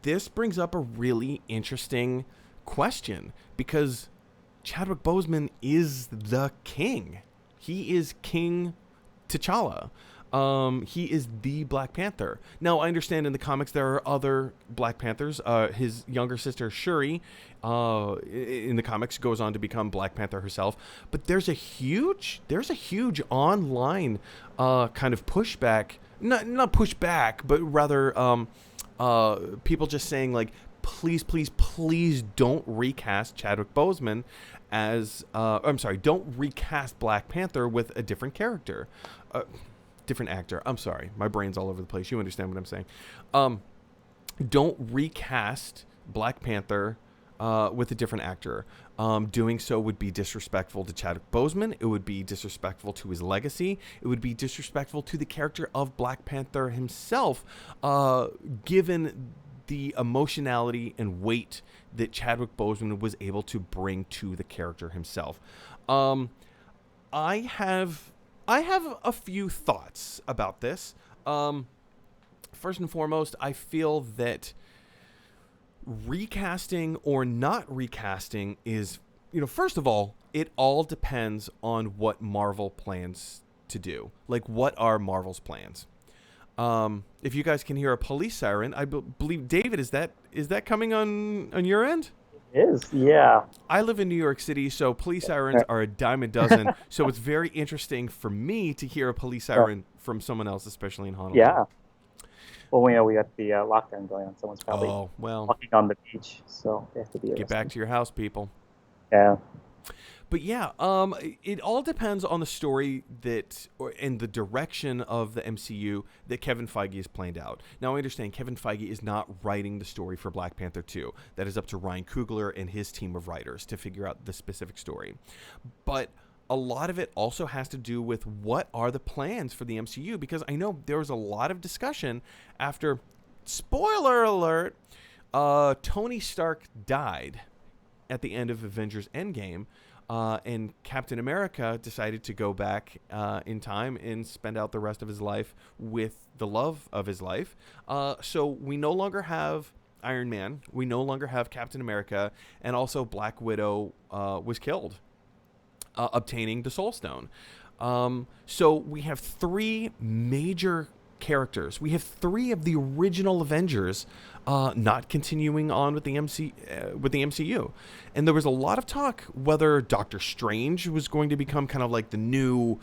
This brings up a really interesting question because Chadwick Boseman is the king. He is King T'Challa. He is the Black Panther. Now, I understand in the comics there are other Black Panthers. His younger sister Shuri, in the comics, goes on to become Black Panther herself. But there's a huge online kind of pushback. Not pushback, but rather people just saying like, please, please, please don't recast Chadwick Boseman as don't recast Black Panther with a different character. Different actor. I'm sorry. My brain's all over the place. You understand what I'm saying. Don't recast Black Panther with a different actor. Doing so would be disrespectful to Chadwick Boseman. It would be disrespectful to his legacy. It would be disrespectful to the character of Black Panther himself, given the emotionality and weight that Chadwick Boseman was able to bring to the character himself. I have a few thoughts about this. First and foremost, I feel that recasting or not recasting is, first of all, it all depends on what Marvel plans to do. Like, what are Marvel's plans? If you guys can hear a police siren, I believe, David, is that coming on your end? It is, yeah. I live in New York City, so police sirens are a dime a dozen. So it's very interesting for me to hear a police siren from someone else, especially in Honolulu. Yeah. Well, we got the lockdown going on. Someone's probably walking on the beach, so they have to be arrested. Get back to your house, people. Yeah. But yeah, it all depends on the story and the direction of the MCU that Kevin Feige has planned out. Now, I understand Kevin Feige is not writing the story for Black Panther 2. That is up to Ryan Coogler and his team of writers to figure out the specific story. But a lot of it also has to do with what are the plans for the MCU, because I know there was a lot of discussion after, spoiler alert, Tony Stark died at the end of Avengers Endgame. And Captain America decided to go back in time and spend out the rest of his life with the love of his life. So we no longer have Iron Man. We no longer have Captain America. And also Black Widow was killed, obtaining the Soul Stone. So we have three major characters. We have three of the original Avengers not continuing on with the MCU. And there was a lot of talk whether Doctor Strange was going to become kind of like the new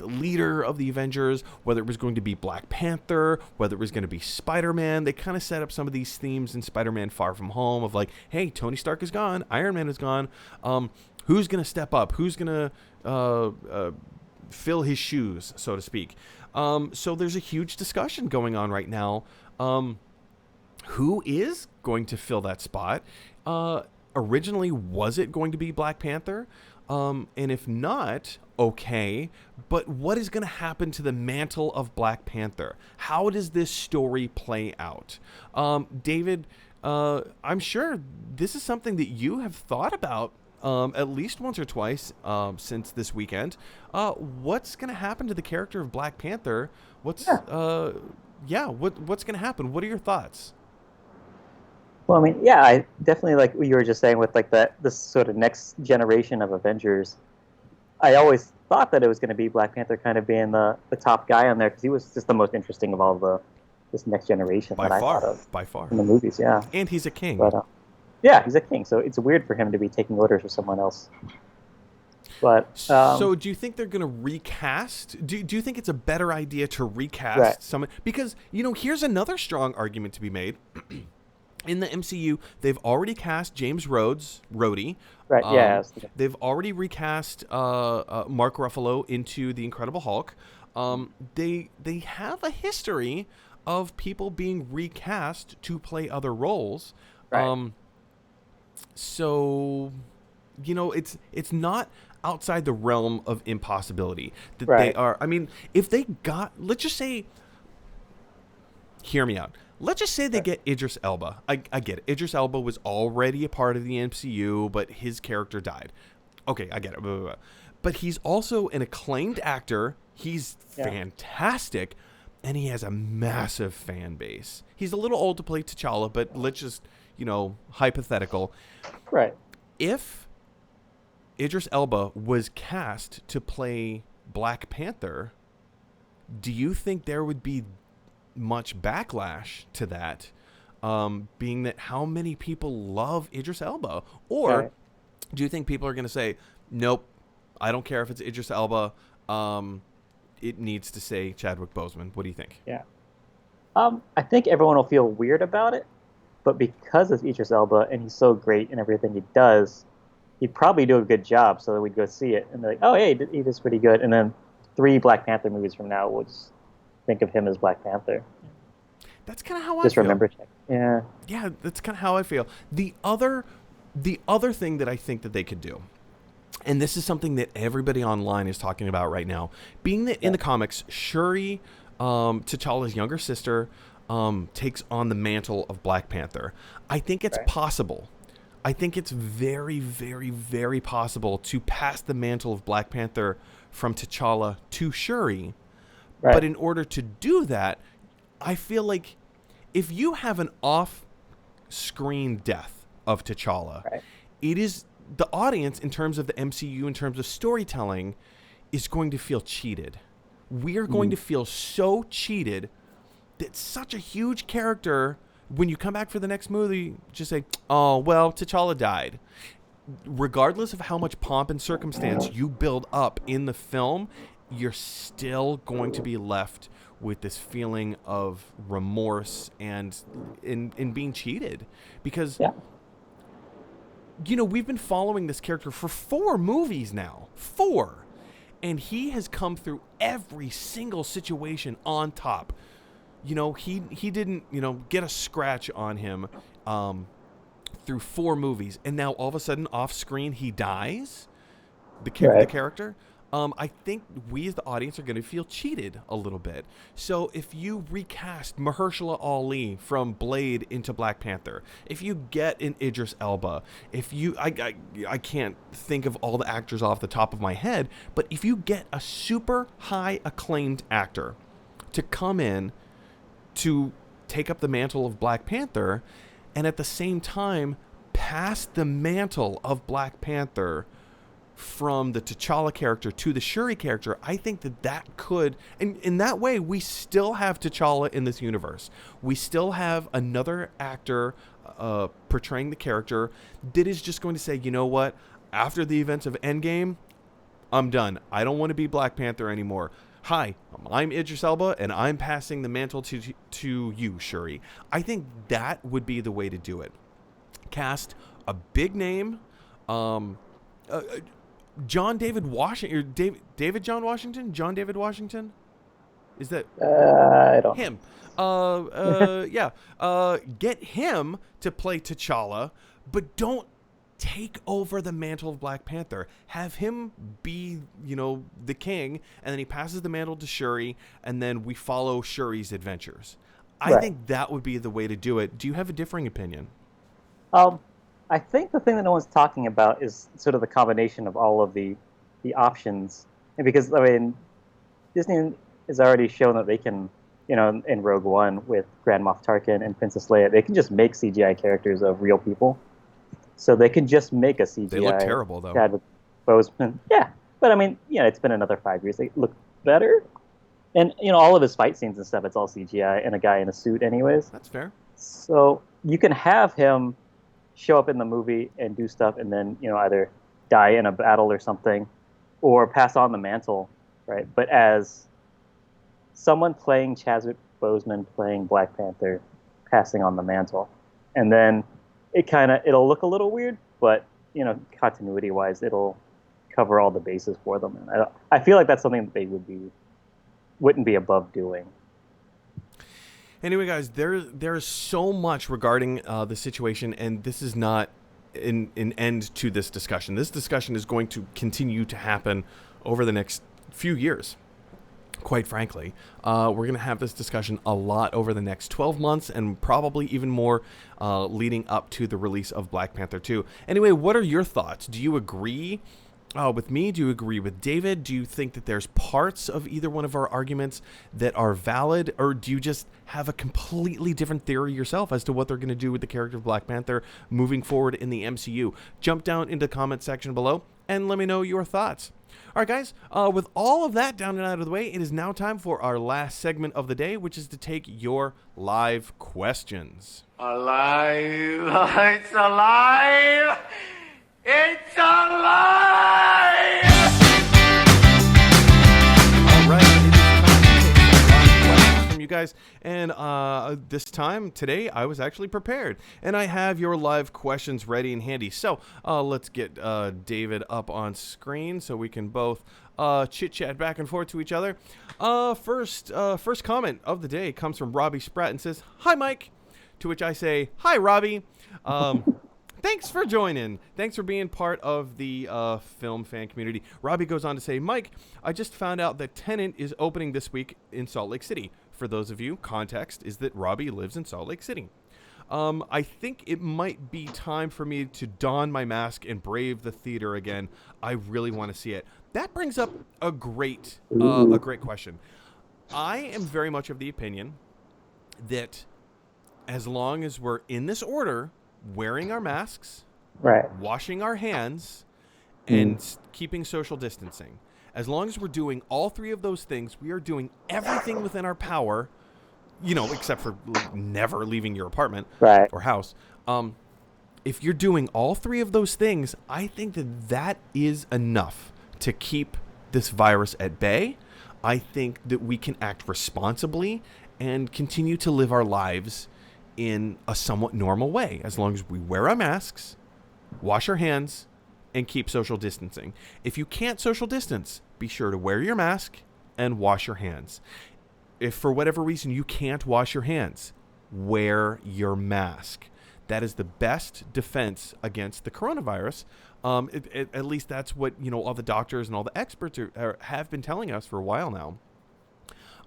leader of the Avengers, whether it was going to be Black Panther, whether it was going to be Spider-Man. They kind of set up some of these themes in Spider-Man Far From Home of like, hey, Tony Stark is gone, Iron Man is gone. Who's going to step up? Who's going to fill his shoes, so to speak? So there's a huge discussion going on right now. Who is going to fill that spot? Originally, was it going to be Black Panther? And if not, okay. But what is going to happen to the mantle of Black Panther? How does this story play out? David, I'm sure this is something that you have thought about at least once or twice since this weekend. What's going to happen to the character of Black Panther? What's going to happen? What are your thoughts? Well, I mean, yeah, I definitely like what you were just saying with like this sort of next generation of Avengers. I always thought that it was going to be Black Panther kind of being the top guy on there because he was just the most interesting of all this next generation I thought of. By far. In the movies, yeah. And he's a king. But, yeah, he's a king, so it's weird for him to be taking orders for someone else. But so do you think they're going to recast? Do you think it's a better idea to recast someone? Because, here's another strong argument to be made. In the MCU, they've already cast James Rhodey. Right, yeah. They've already recast Mark Ruffalo into the Incredible Hulk. They have a history of people being recast to play other roles. Right. So, it's not outside the realm of impossibility that right. they are. I mean, if they got, let's just say, hear me out. Let's just say they get Idris Elba. I get it. Idris Elba was already a part of the MCU, but his character died. Okay, I get it. Blah, blah, blah. But he's also an acclaimed actor. He's fantastic, and he has a massive fan base. He's a little old to play T'Challa, but let's just, hypothetical. Right. If Idris Elba was cast to play Black Panther, do you think there would be much backlash to that, being that how many people love Idris Elba? Or do you think people are going to say, nope, I don't care if it's Idris Elba, it needs to say Chadwick Boseman? What do you think? Yeah. I think everyone will feel weird about it, but because it's Idris Elba and he's so great in everything he does, he'd probably do a good job, so that we'd go see it and be like, oh, hey, he did pretty good. And then 3 Black Panther movies from now, we'll just think of him as Black Panther. That's kind of how I feel. Just remember check. Yeah. Yeah, that's kind of how I feel. The other thing that I think that they could do, and this is something that everybody online is talking about right now, being that in the comics, Shuri, T'Challa's younger sister, takes on the mantle of Black Panther. I think it's Right. possible. I think it's very, very, very possible to pass the mantle of Black Panther from T'Challa to Shuri. But Right. in order to do that, I feel like if you have an off-screen death of T'Challa, Right. it is the audience, in terms of the MCU, in terms of storytelling, is going to feel cheated. We are going to feel so cheated that such a huge character, when you come back for the next movie, just say, oh, well, T'Challa died. Regardless of how much pomp and circumstance you build up in the film, you're still going to be left with this feeling of remorse and in being cheated. Because, Yeah. we've been following this character for 4 movies now. 4. And he has come through every single situation on top. He didn't, get a scratch on him through 4 movies. And now all of a sudden, off screen, he dies, the character. I think we as the audience are going to feel cheated a little bit. So if you recast Mahershala Ali from Blade into Black Panther, if you get an Idris Elba, I can't think of all the actors off the top of my head, but if you get a super high acclaimed actor to come in to take up the mantle of Black Panther, and at the same time pass the mantle of Black Panther from the T'Challa character to the Shuri character, I think that could, and in that way, we still have T'Challa in this universe. We still have another actor portraying the character that is just going to say, you know what, after the events of Endgame, I'm done. I don't want to be Black Panther anymore. Hi, I'm Idris Elba, and I'm passing the mantle to you, Shuri. I think that would be the way to do it. Cast a big name, John David Washington, David John Washington, John David Washington, is that I don't. him? Yeah. Get him to play T'Challa, but don't take over the mantle of Black Panther. Have him be, the king, and then he passes the mantle to Shuri, and then we follow Shuri's adventures. I think that would be the way to do it. Do you have a differing opinion? I think the thing that no one's talking about is sort of the combination of all of the options, and because Disney has already shown that they can, in Rogue One with Grand Moff Tarkin and Princess Leia, they can just make CGI characters of real people. So they can just make a CGI. They look terrible though. Chadwick Boseman, yeah, but it's been another 5 years. They look better, and all of his fight scenes and stuff, it's all CGI and a guy in a suit, anyways. That's fair. So you can have him show up in the movie and do stuff, and then either die in a battle or something, or pass on the mantle, right? But as someone playing Chadwick Boseman playing Black Panther, passing on the mantle, and then it'll look a little weird, but continuity wise, it'll cover all the bases for them. And I feel like that's something that they wouldn't be above doing. Anyway, guys, there is so much regarding the situation, and this is not an end to this discussion. This discussion is going to continue to happen over the next few years. Quite frankly, we're going to have this discussion a lot over the next 12 months, and probably even more leading up to the release of Black Panther 2. Anyway, what are your thoughts? Do you agree with me? Do you agree with David? Do you think that there's parts of either one of our arguments that are valid, or do you just have a completely different theory yourself as to what they're going to do with the character of Black Panther moving forward in the MCU? Jump down into the comment section below and let me know your thoughts. All right, guys, with all of that down and out of the way, it is now time for our last segment of the day, which is to take your live questions. Alive! It's alive! It's alive! All right, it is time to take some live questions from you guys. And this time, today, I was actually prepared. And I have your live questions ready and handy. So let's get David up on screen so we can both chit-chat back and forth to each other. First comment of the day comes from Robbie Spratt and says, "Hi, Mike." To which I say, "Hi, Robbie. Thanks for joining. Thanks for being part of the film fan community." Robbie goes on to say, "Mike, I just found out that Tenet is opening this week in Salt Lake City. for those of you, context is that Robbie lives in Salt Lake City. I think it might be time for me to don my mask and brave the theater again. I really want to see it. That brings up a great question. I am very much of the opinion that as long as we're in this order, wearing our masks, Right. washing our hands, and keeping social distancing, as long as we're doing all three of those things, we are doing everything within our power, except for never leaving your apartment Right. or house. If you're doing all three of those things, I think that is enough to keep this virus at bay. I think that we can act responsibly and continue to live our lives in a somewhat normal way, as long as we wear our masks, wash our hands, and keep social distancing. If you can't social distance, be sure to wear your mask and wash your hands. If for whatever reason you can't wash your hands, wear your mask. That is the best defense against the coronavirus. At least that's what all the doctors and all the experts have been telling us for a while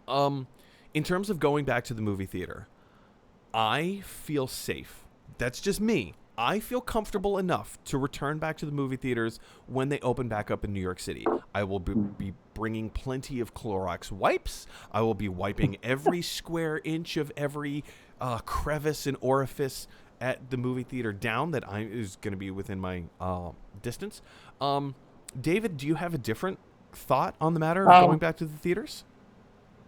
now. In terms of going back to the movie theater, I feel safe. That's just me. I feel comfortable enough to return back to the movie theaters when they open back up in New York City. I will be bringing plenty of Clorox wipes. I will be wiping every square inch of every crevice and orifice at the movie theater down that is going to be within my distance. David, do you have a different thought on the matter of going back to the theaters?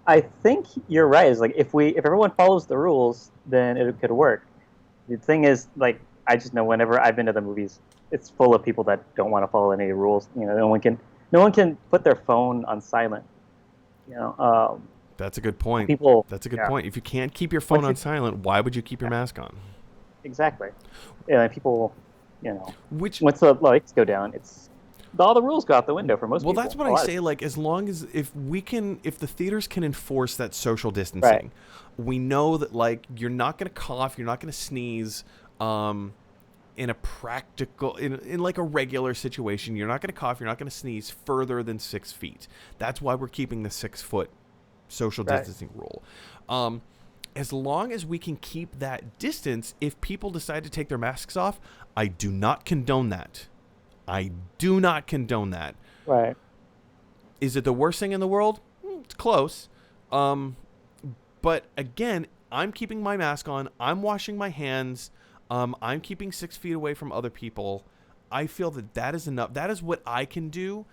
I think you're right. It's like if everyone follows the rules, then it could work. The thing is, like, I just know whenever I've been to the movies, it's full of people that don't want to follow any rules. No one can put their phone on silent. That's a good point. That's a good point. If you can't keep your phone on silent, why would you keep your mask on? Exactly. Yeah, people, Which once the lights go down, all the rules go out the window for most people. Well, that's what I say. Like, as long as if the theaters can enforce that social distancing, right. We know that, like, you're not going to cough, you're not going to sneeze. In a practical, in like a regular situation, you're not going to cough, you're not going to sneeze further than 6 feet. That's why we're keeping the 6 foot social distancing rule. As long as we can keep that distance, if people decide to take their masks off, I do not condone that. I do not condone that. Right. Is it the worst thing in the world? It's close. But again, I'm keeping my mask on. I'm washing my hands. I'm keeping 6 feet away from other people. I feel that is enough. That is what I can do.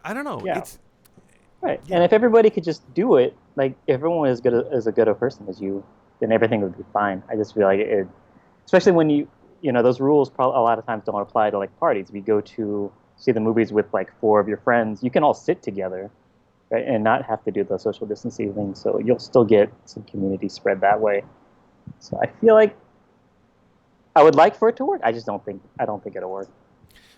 I don't know. Yeah. It's right. Yeah. And if everybody could just do it, like if everyone is as good a person as you, then everything would be fine. I just feel like it, especially when those rules probably a lot of times don't apply to like parties. We go to see the movies with like 4 of your friends. You can all sit together, right, and not have to do the social distancing thing. So you'll still get some community spread that way. So I feel like I would like for it to work. I don't think it'll work.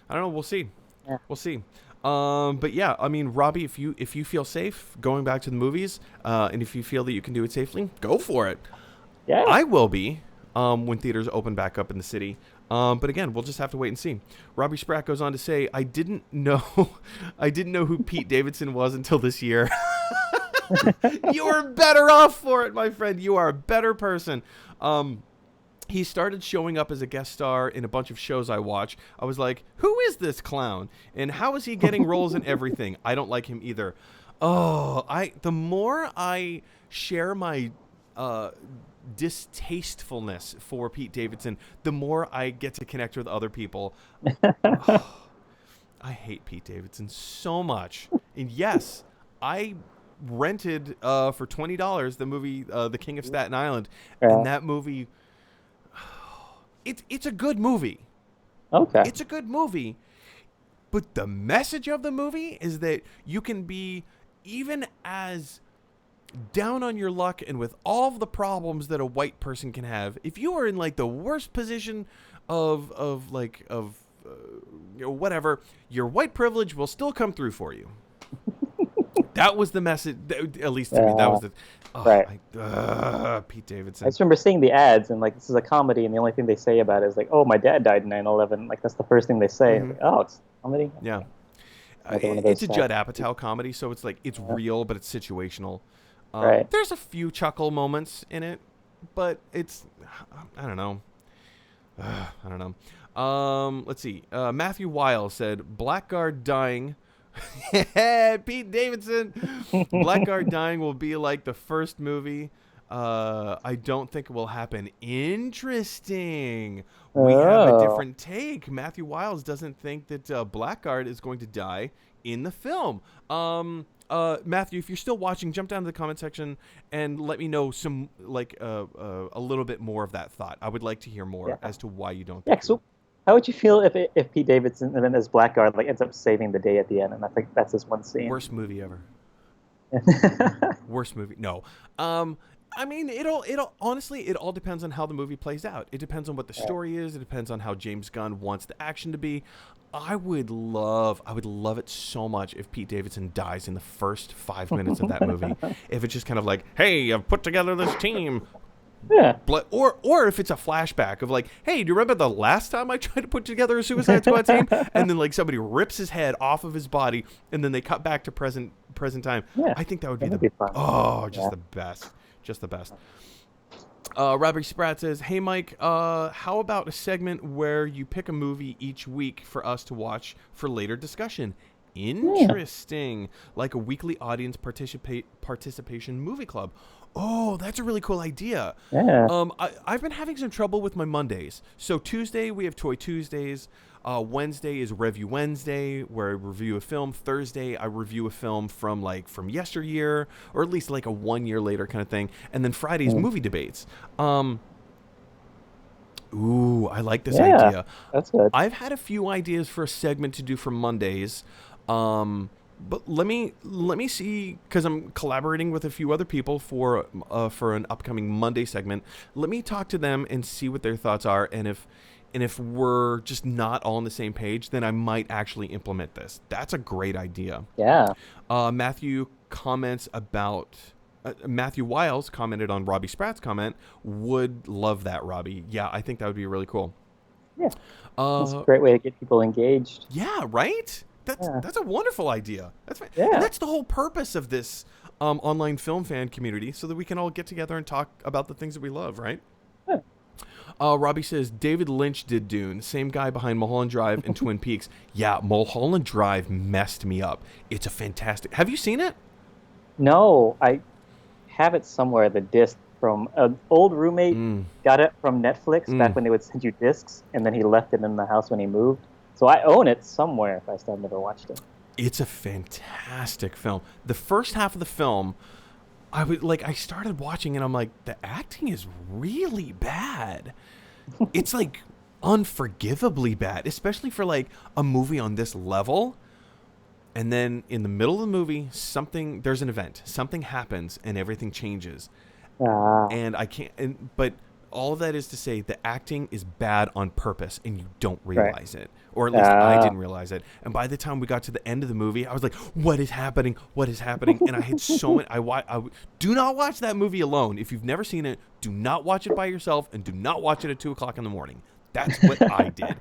I don't know. We'll see. Yeah. We'll see. But yeah, I mean, Robbie, if you feel safe going back to the movies, and if you feel that you can do it safely, go for it. Yeah. I will be when theaters open back up in the city. But again, we'll just have to wait and see. Robbie Spratt goes on to say, I didn't know who Pete Davidson was until this year. You are better off for it, my friend. You are a better person. He started showing up as a guest star in a bunch of shows I watch. I was like, who is this clown? And how is he getting roles in everything? I don't like him either. The more I share my distastefulness for Pete Davidson, the more I get to connect with other people. I hate Pete Davidson so much. And yes, I rented for $20 the movie The King of Staten Island, and that movie, it's a good movie. Okay. It's a good movie, but the message of the movie is that you can be even as down on your luck and with all of the problems that a white person can have. If you are in like the worst position of whatever, your white privilege will still come through for you. That was the message, at least to me. That was the Pete Davidson. I just remember seeing the ads and like, this is a comedy, and the only thing they say about it is like, oh, my dad died in 9/11. Like, that's the first thing they say. Mm-hmm. Like, oh, it's comedy. Yeah. It's a Judd Apatow comedy, so it's like it's real, but it's situational. Right. There's a few chuckle moments in it, but it's, I don't know. I don't know. Let's see. Matthew Weil said, Blackguard dying. Pete Davidson. Blackguard dying will be like the first movie. I don't think it will happen. Interesting. We have a different take. Matthew Wiles doesn't think that Blackguard is going to die in the film. Matthew, if you're still watching, jump down to the comment section and let me know some, like, a little bit more of that thought. I would like to hear more as to why you don't. Yeah. So, how would you feel if Pete Davidson and then as Blackguard like ends up saving the day at the end? And I think that's his one scene. Worst movie ever. Worst movie. No. I mean, it'll honestly, it all depends on how the movie plays out. It depends on what the story is. It depends on how James Gunn wants the action to be. I would love it so much if Pete Davidson dies in the first 5 minutes of that movie. If it's just kind of like, hey, I've put together this team. Yeah. Or if it's a flashback of like, hey, do you remember the last time I tried to put together a Suicide Squad team? And then like somebody rips his head off of his body and then they cut back to present time. Yeah. I think that would be That'd be fun. the best. Just the best. Robbie Spratt says, hey, Mike, how about a segment where you pick a movie each week for us to watch for later discussion? Interesting. Like a weekly audience participation movie club. Oh, that's a really cool idea. Yeah. I've been having some trouble with my Mondays. So Tuesday, we have Toy Tuesdays. Wednesday is Review Wednesday, where I review a film. Thursday, I review a film from yesteryear, or at least like a 1 year later kind of thing. And then Friday's movie debates. Ooh, I like this idea. That's good. I've had a few ideas for a segment to do for Mondays. But let me see, because I'm collaborating with a few other people for an upcoming Monday segment. Let me talk to them and see what their thoughts are, and if we're just not all on the same page, then I might actually implement this. That's a great idea. Yeah. Matthew Wiles commented on Robbie Spratt's comment. Would love that, Robbie. Yeah, I think that would be really cool. Yeah. That's a great way to get people engaged. Yeah, right? That's a wonderful idea. Yeah. And that's the whole purpose of this online film fan community, so that we can all get together and talk about the things that we love, right? Yeah. Robbie says, David Lynch did Dune. Same guy behind Mulholland Drive and Twin Peaks. Yeah, Mulholland Drive messed me up. It's a fantastic... Have you seen it? No, I have it somewhere, the disc from an old roommate got it from Netflix back when they would send you discs, and then he left it in the house when he moved. So I own it somewhere if I still never watched it. It's a fantastic film. The first half of the film, I started watching and I'm like, the acting is really bad. It's like unforgivably bad, especially for like a movie on this level. And then in the middle of the movie, there's an event, something happens and everything changes. And I can't, but all of that is to say the acting is bad on purpose and you don't realize it. Or at least I didn't realize it. And by the time we got to the end of the movie, I was like, what is happening? What is happening? And I had so many... do not watch that movie alone. If you've never seen it, do not watch it by yourself and do not watch it at 2 o'clock in the morning. That's what I did.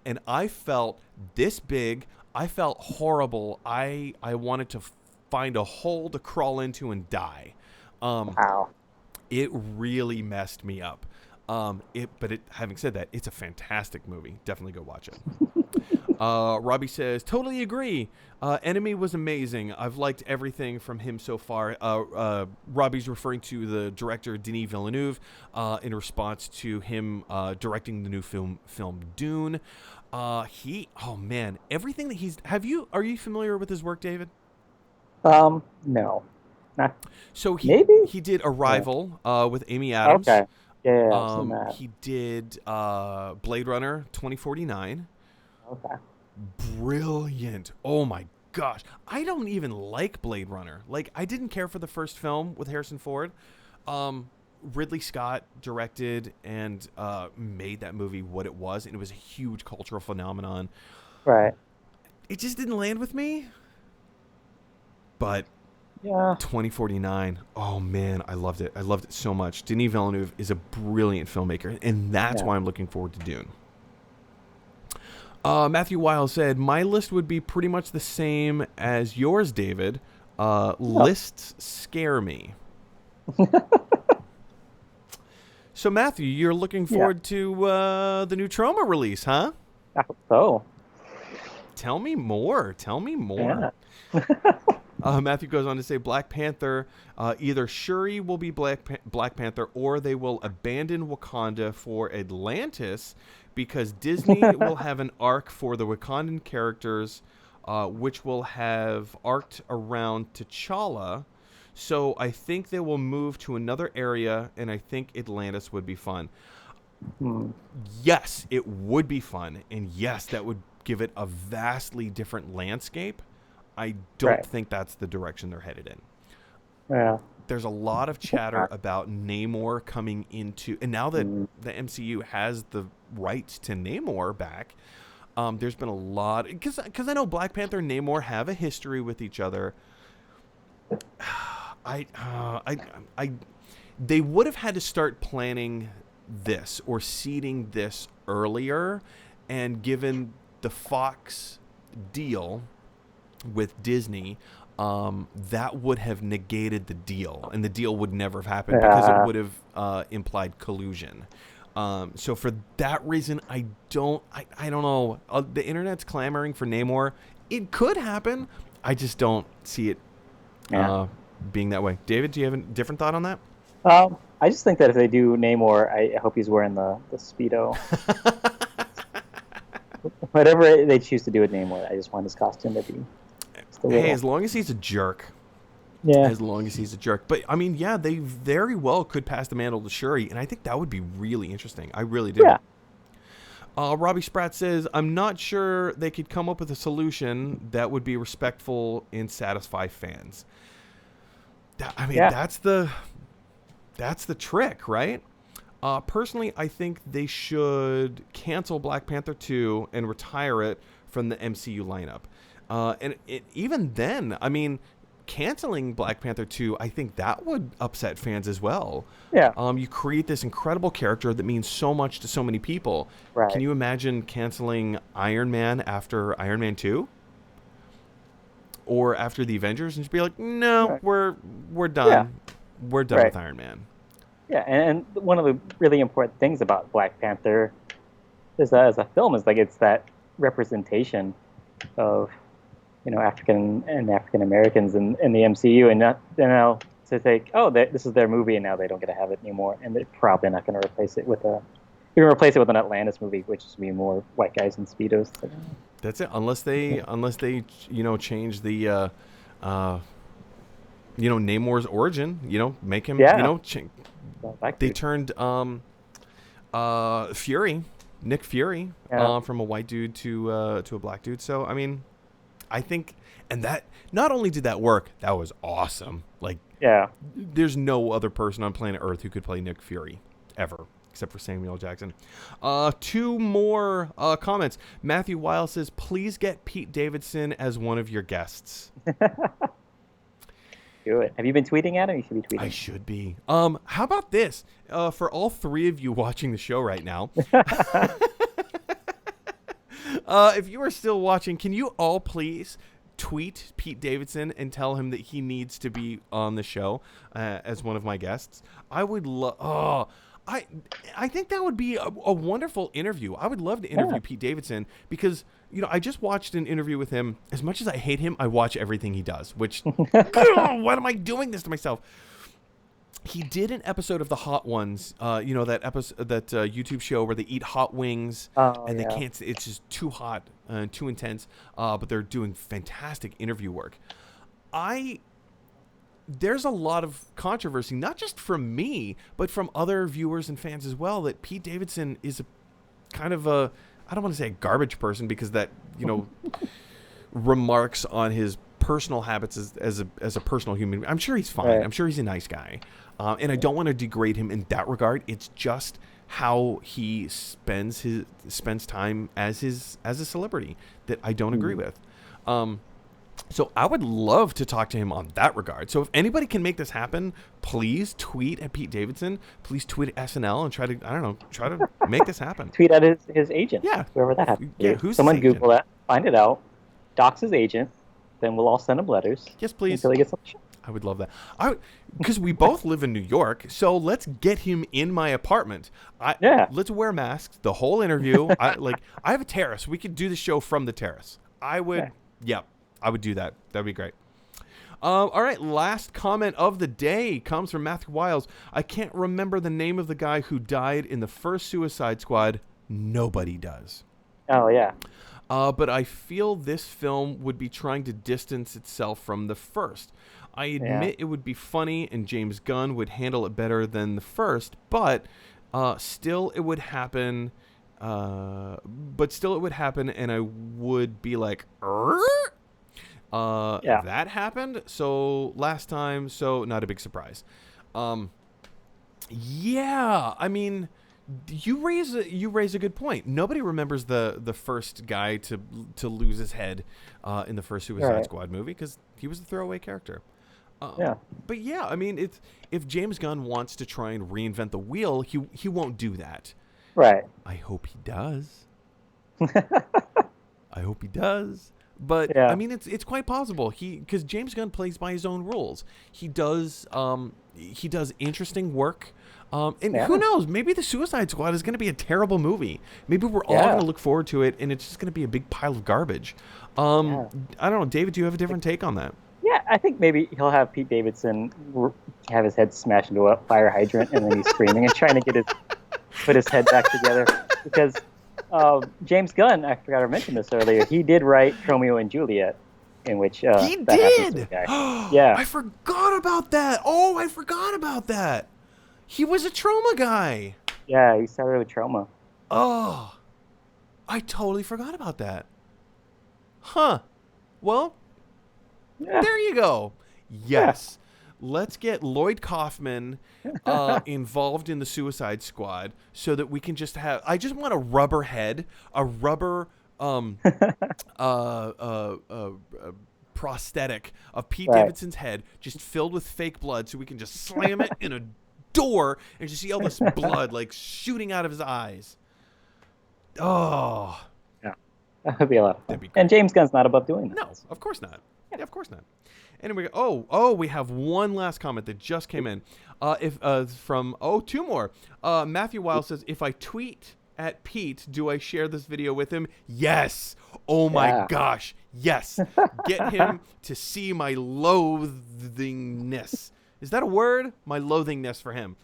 And I felt this big. I felt horrible. I wanted to find a hole to crawl into and die. Wow. It really messed me up. Having said that, it's a fantastic movie. Definitely go watch it. Robbie says, totally agree. Enemy was amazing. I've liked everything from him so far. Robbie's referring to the director Denis Villeneuve in response to him directing the new film Dune. Everything that are you familiar with his work, David? No. Not. So maybe he did Arrival with Amy Adams. Okay. Yeah, I've seen that. He did Blade Runner 2049. Okay. Brilliant. Oh my gosh. I don't even like Blade Runner. Like, I didn't care for the first film with Harrison Ford. Ridley Scott directed and made that movie what it was, and it was a huge cultural phenomenon. Right. It just didn't land with me. But 2049. Oh man, I loved it. I loved it so much. Denis Villeneuve is a brilliant filmmaker, and that's why I'm looking forward to Dune. Matthew Weil said, my list would be pretty much the same as yours, David. Lists scare me. So Matthew, you're looking forward to the new Troma release, huh? I hope so. Tell me more. Yeah. Matthew goes on to say Black Panther, either Shuri will be Black Panther or they will abandon Wakanda for Atlantis because Disney will have an arc for the Wakandan characters, which will have arced around T'Challa. So I think they will move to another area, and I think Atlantis would be fun. Yes, it would be fun, and yes, that would give it a vastly different landscape. I don't think that's the direction they're headed in. Yeah. There's a lot of chatter about Namor coming into, and now that the MCU has the rights to Namor back, there's been a lot, because I know Black Panther and Namor have a history with each other. They would have had to start planning this or seeding this earlier, and given the Fox deal with Disney, that would have negated the deal, and the deal would never have happened because it would have implied collusion. So for that reason, I don't know. The internet's clamoring for Namor. It could happen. I just don't see it being that way. David, do you have a different thought on that? I just think that if they do Namor, I hope he's wearing the Speedo. Whatever they choose to do with Namor, I just want his costume to be. Hey, as long as he's a jerk. Yeah. As long as he's a jerk. But, I mean, yeah, they very well could pass the mantle to Shuri, and I think that would be really interesting. I really do. Yeah. Robbie Spratt says, I'm not sure they could come up with a solution that would be respectful and satisfy fans. That's the trick, right? Personally, I think they should cancel Black Panther 2 and retire it from the MCU lineup. And even then, I mean, canceling Black Panther 2, I think that would upset fans as well. Yeah. You create this incredible character that means so much to so many people. Right. Can you imagine canceling Iron Man after Iron Man 2? Or after the Avengers and just be like, no, we're done. Yeah. We're done with Iron Man. Yeah, and one of the really important things about Black Panther is that as a film is like it's that representation of African Americans in the MCU, and not now to think, this is their movie and now they don't get to have it anymore, and they're probably not going to replace it with an Atlantis movie, which is be more white guys in Speedos. That's it, unless they change the Namor's origin, make him they turned Nick Fury from a white dude to a black dude. So I mean, I think, and that not only did that work, that was awesome. Like, there's no other person on planet Earth who could play Nick Fury ever, except for Samuel L. Jackson. 2 more comments. Matthew Weil says, please get Pete Davidson as one of your guests. Do it. Have you been tweeting at him? You should be tweeting. I should be. How about this? For all 3 of you watching the show right now, if you are still watching, can you all please tweet Pete Davidson and tell him that he needs to be on the show as one of my guests? I would love... I think that would be a wonderful interview. I would love to interview Pete Davidson because, I just watched an interview with him. As much as I hate him, I watch everything he does, which, why am I doing this to myself? He did an episode of The Hot Ones, that episode, that YouTube show where they eat hot wings and they can't, it's just too hot and too intense, but they're doing fantastic interview work. There's a lot of controversy, not just from me, but from other viewers and fans as well, that Pete Davidson is a kind of a, I don't want to say a garbage person because that, remarks on his personal habits as a personal human. I'm sure he's fine. Right. I'm sure he's a nice guy. And I don't want to degrade him in that regard. It's just how he spends time as a celebrity that I don't agree with. So I would love to talk to him on that regard. So if anybody can make this happen, please tweet at Pete Davidson. Please tweet at SNL and try to make this happen. Tweet at his agent. Yeah. Whoever that happens. Yeah, who's someone his agent? Google that, find it out, dox his agent, then we'll all send him letters. Yes, please. Until he gets on the show. I would love that. Because we both live in New York, so let's get him in my apartment. Yeah. Let's wear masks the whole interview. I have a terrace. We could do the show from the terrace. I would do that. That'd be great. All right, last comment of the day comes from Matthew Wiles. I can't remember the name of the guy who died in the first Suicide Squad. Nobody does. Oh, yeah. But I feel this film would be trying to distance itself from the first. I admit it would be funny and James Gunn would handle it better than the first, but still it would happen. And I would be like, that happened. So last time, so not a big surprise. I mean, you raise a good point. Nobody remembers the first guy to lose his head in the first Suicide Squad movie because he was a throwaway character. But yeah, I mean, if James Gunn wants to try and reinvent the wheel, he won't do that. Right. I hope he does. I hope he does. But I mean, it's quite possible because James Gunn plays by his own rules. He does interesting work. And who knows? Maybe the Suicide Squad is going to be a terrible movie. Maybe we're all going to look forward to it, and it's just going to be a big pile of garbage. I don't know, David. Do you have a different take on that? Yeah, I think maybe he'll have Pete Davidson have his head smashed into a fire hydrant, and then he's screaming and trying to put his head back together. Because James Gunn, I forgot to mention this earlier, he did write Romeo and Juliet, in which he that did. To guy. Yeah, I forgot about that. Oh, I forgot about that. He was a Trauma guy. Yeah, he started with Trauma. Oh, I totally forgot about that. Huh. Well, there you go. Yes. Let's get Lloyd Kaufman involved in the Suicide Squad so that we can just have... I just want a rubber head, a rubber prosthetic of Pete Davidson's head just filled with fake blood so we can just slam it in a door and just see all this blood like shooting out of his eyes. Oh. Yeah. That would be a lot of fun. And James Gunn's not above doing that. No, of course not. Yeah, of course not. Anyway, we have one last comment that just came in. Two more. Matthew Wiles says, if I tweet at Pete, do I share this video with him? Yes. Oh my gosh. Yes. Get him to see my loathingness. Is that a word? My loathingness for him.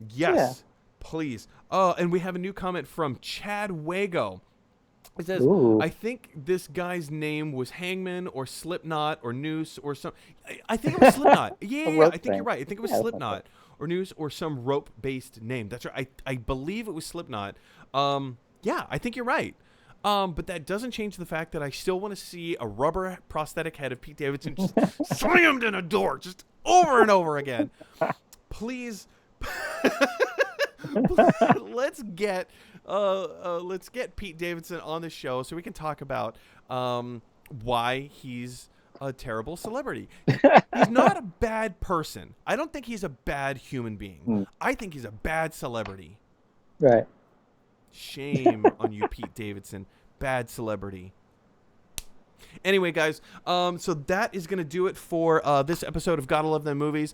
Yes. Please. And we have a new comment from Chad Wago. It says, I think this guy's name was Hangman or Slipknot or Noose or some... I think it was Slipknot. Yeah, I think you're right. I think it was Slipknot or Noose or some rope-based name. That's right. I believe it was Slipknot. Yeah, I think you're right. But that doesn't change the fact that I still want to see a rubber prosthetic head of Pete Davidson just slammed in a door just over and over again. Please... let's get Pete Davidson on the show so we can talk about why he's a terrible celebrity. He's not a bad person. I don't think he's a bad human being. I think he's a bad celebrity. Right. Shame on you, Pete Davidson. Bad celebrity. Anyway, guys, so that is going to do it for this episode of Gotta Love Them Movies.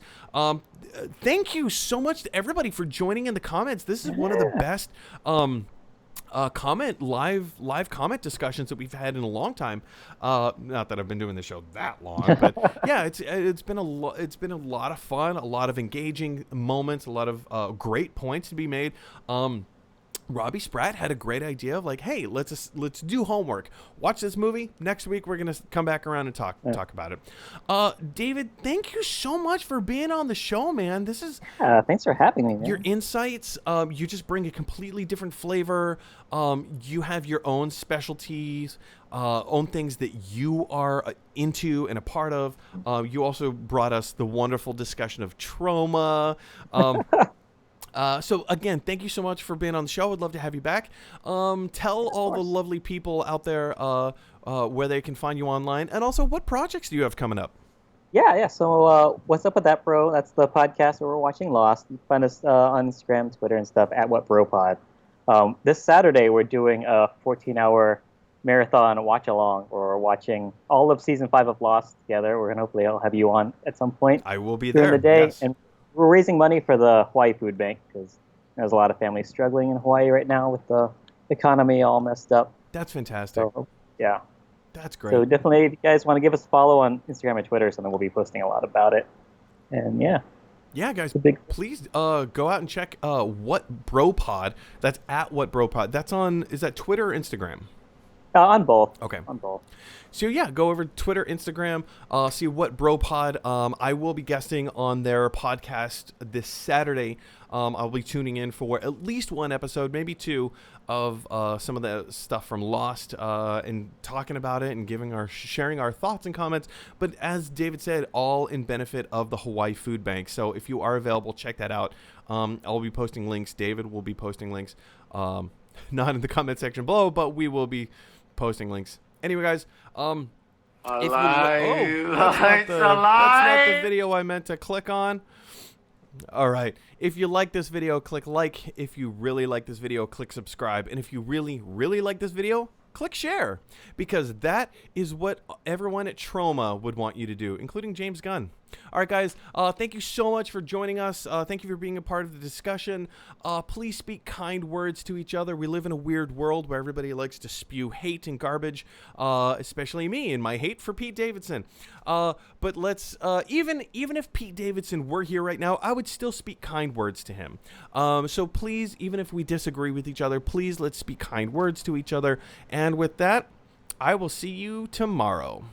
Thank you so much to everybody for joining in the comments. This is one of the best live comment discussions that we've had in a long time. Not that I've been doing the show that long, but yeah, it's been a lot of fun, a lot of engaging moments, a lot of great points to be made. Robbie Spratt had a great idea of like, hey, let's do homework. Watch this movie. Next week we're gonna come back around and talk about it. David, thank you so much for being on the show, man. This is thanks for having me, man. Your insights. You just bring a completely different flavor. You have your own specialties, own things that you are into and a part of. You also brought us the wonderful discussion of trauma. So again, thank you so much for being on the show. I'd love to have you back. Tell all the lovely people out there where they can find you online, and also what projects do you have coming up? Yeah. So What's Up With That Bro? That's the podcast where we're watching Lost. You can find us on Instagram, Twitter, and stuff at WhatBroPod. This Saturday we're doing a 14-hour marathon watch along, or we're watching all of season 5 of Lost together. We're gonna hopefully I'll have you on at some point I will be during there. the day, Yes. and we're raising money for the Hawaii Food Bank because there's a lot of families struggling in Hawaii right now with the economy all messed up. That's fantastic. So yeah, That's great. so definitely if you guys want to give us a follow on Instagram and Twitter or something, we'll be posting a lot about it. And yeah, Yeah, guys, a big please go out and check What Bro Pod. That's at What Bro Pod. That's on, is that Twitter or Instagram? on both. Okay. On both. So yeah, go over to Twitter, Instagram, see What Bro Pod. I will be guesting on their podcast this Saturday. I'll be tuning in for at least one episode, maybe two, of some of the stuff from Lost and talking about it and sharing our thoughts and comments. But as David said, all in benefit of the Hawaii Food Bank. So if you are available, check that out. I'll be posting links. David will be posting links, not in the comment section below, but we will be posting links. Anyway, guys, Alive. that's not the video I meant to click on. All right. If you like this video, click like. If you really like this video, click subscribe. And if you really, really like this video, click share. Because that is what everyone at Troma would want you to do, including James Gunn. All right, guys. Thank you so much for joining us. Thank you for being a part of the discussion. Please speak kind words to each other. We live in a weird world where everybody likes to spew hate and garbage, especially me and my hate for Pete Davidson. But let's even if Pete Davidson were here right now, I would still speak kind words to him. So please, even if we disagree with each other, please let's speak kind words to each other. And with that, I will see you tomorrow.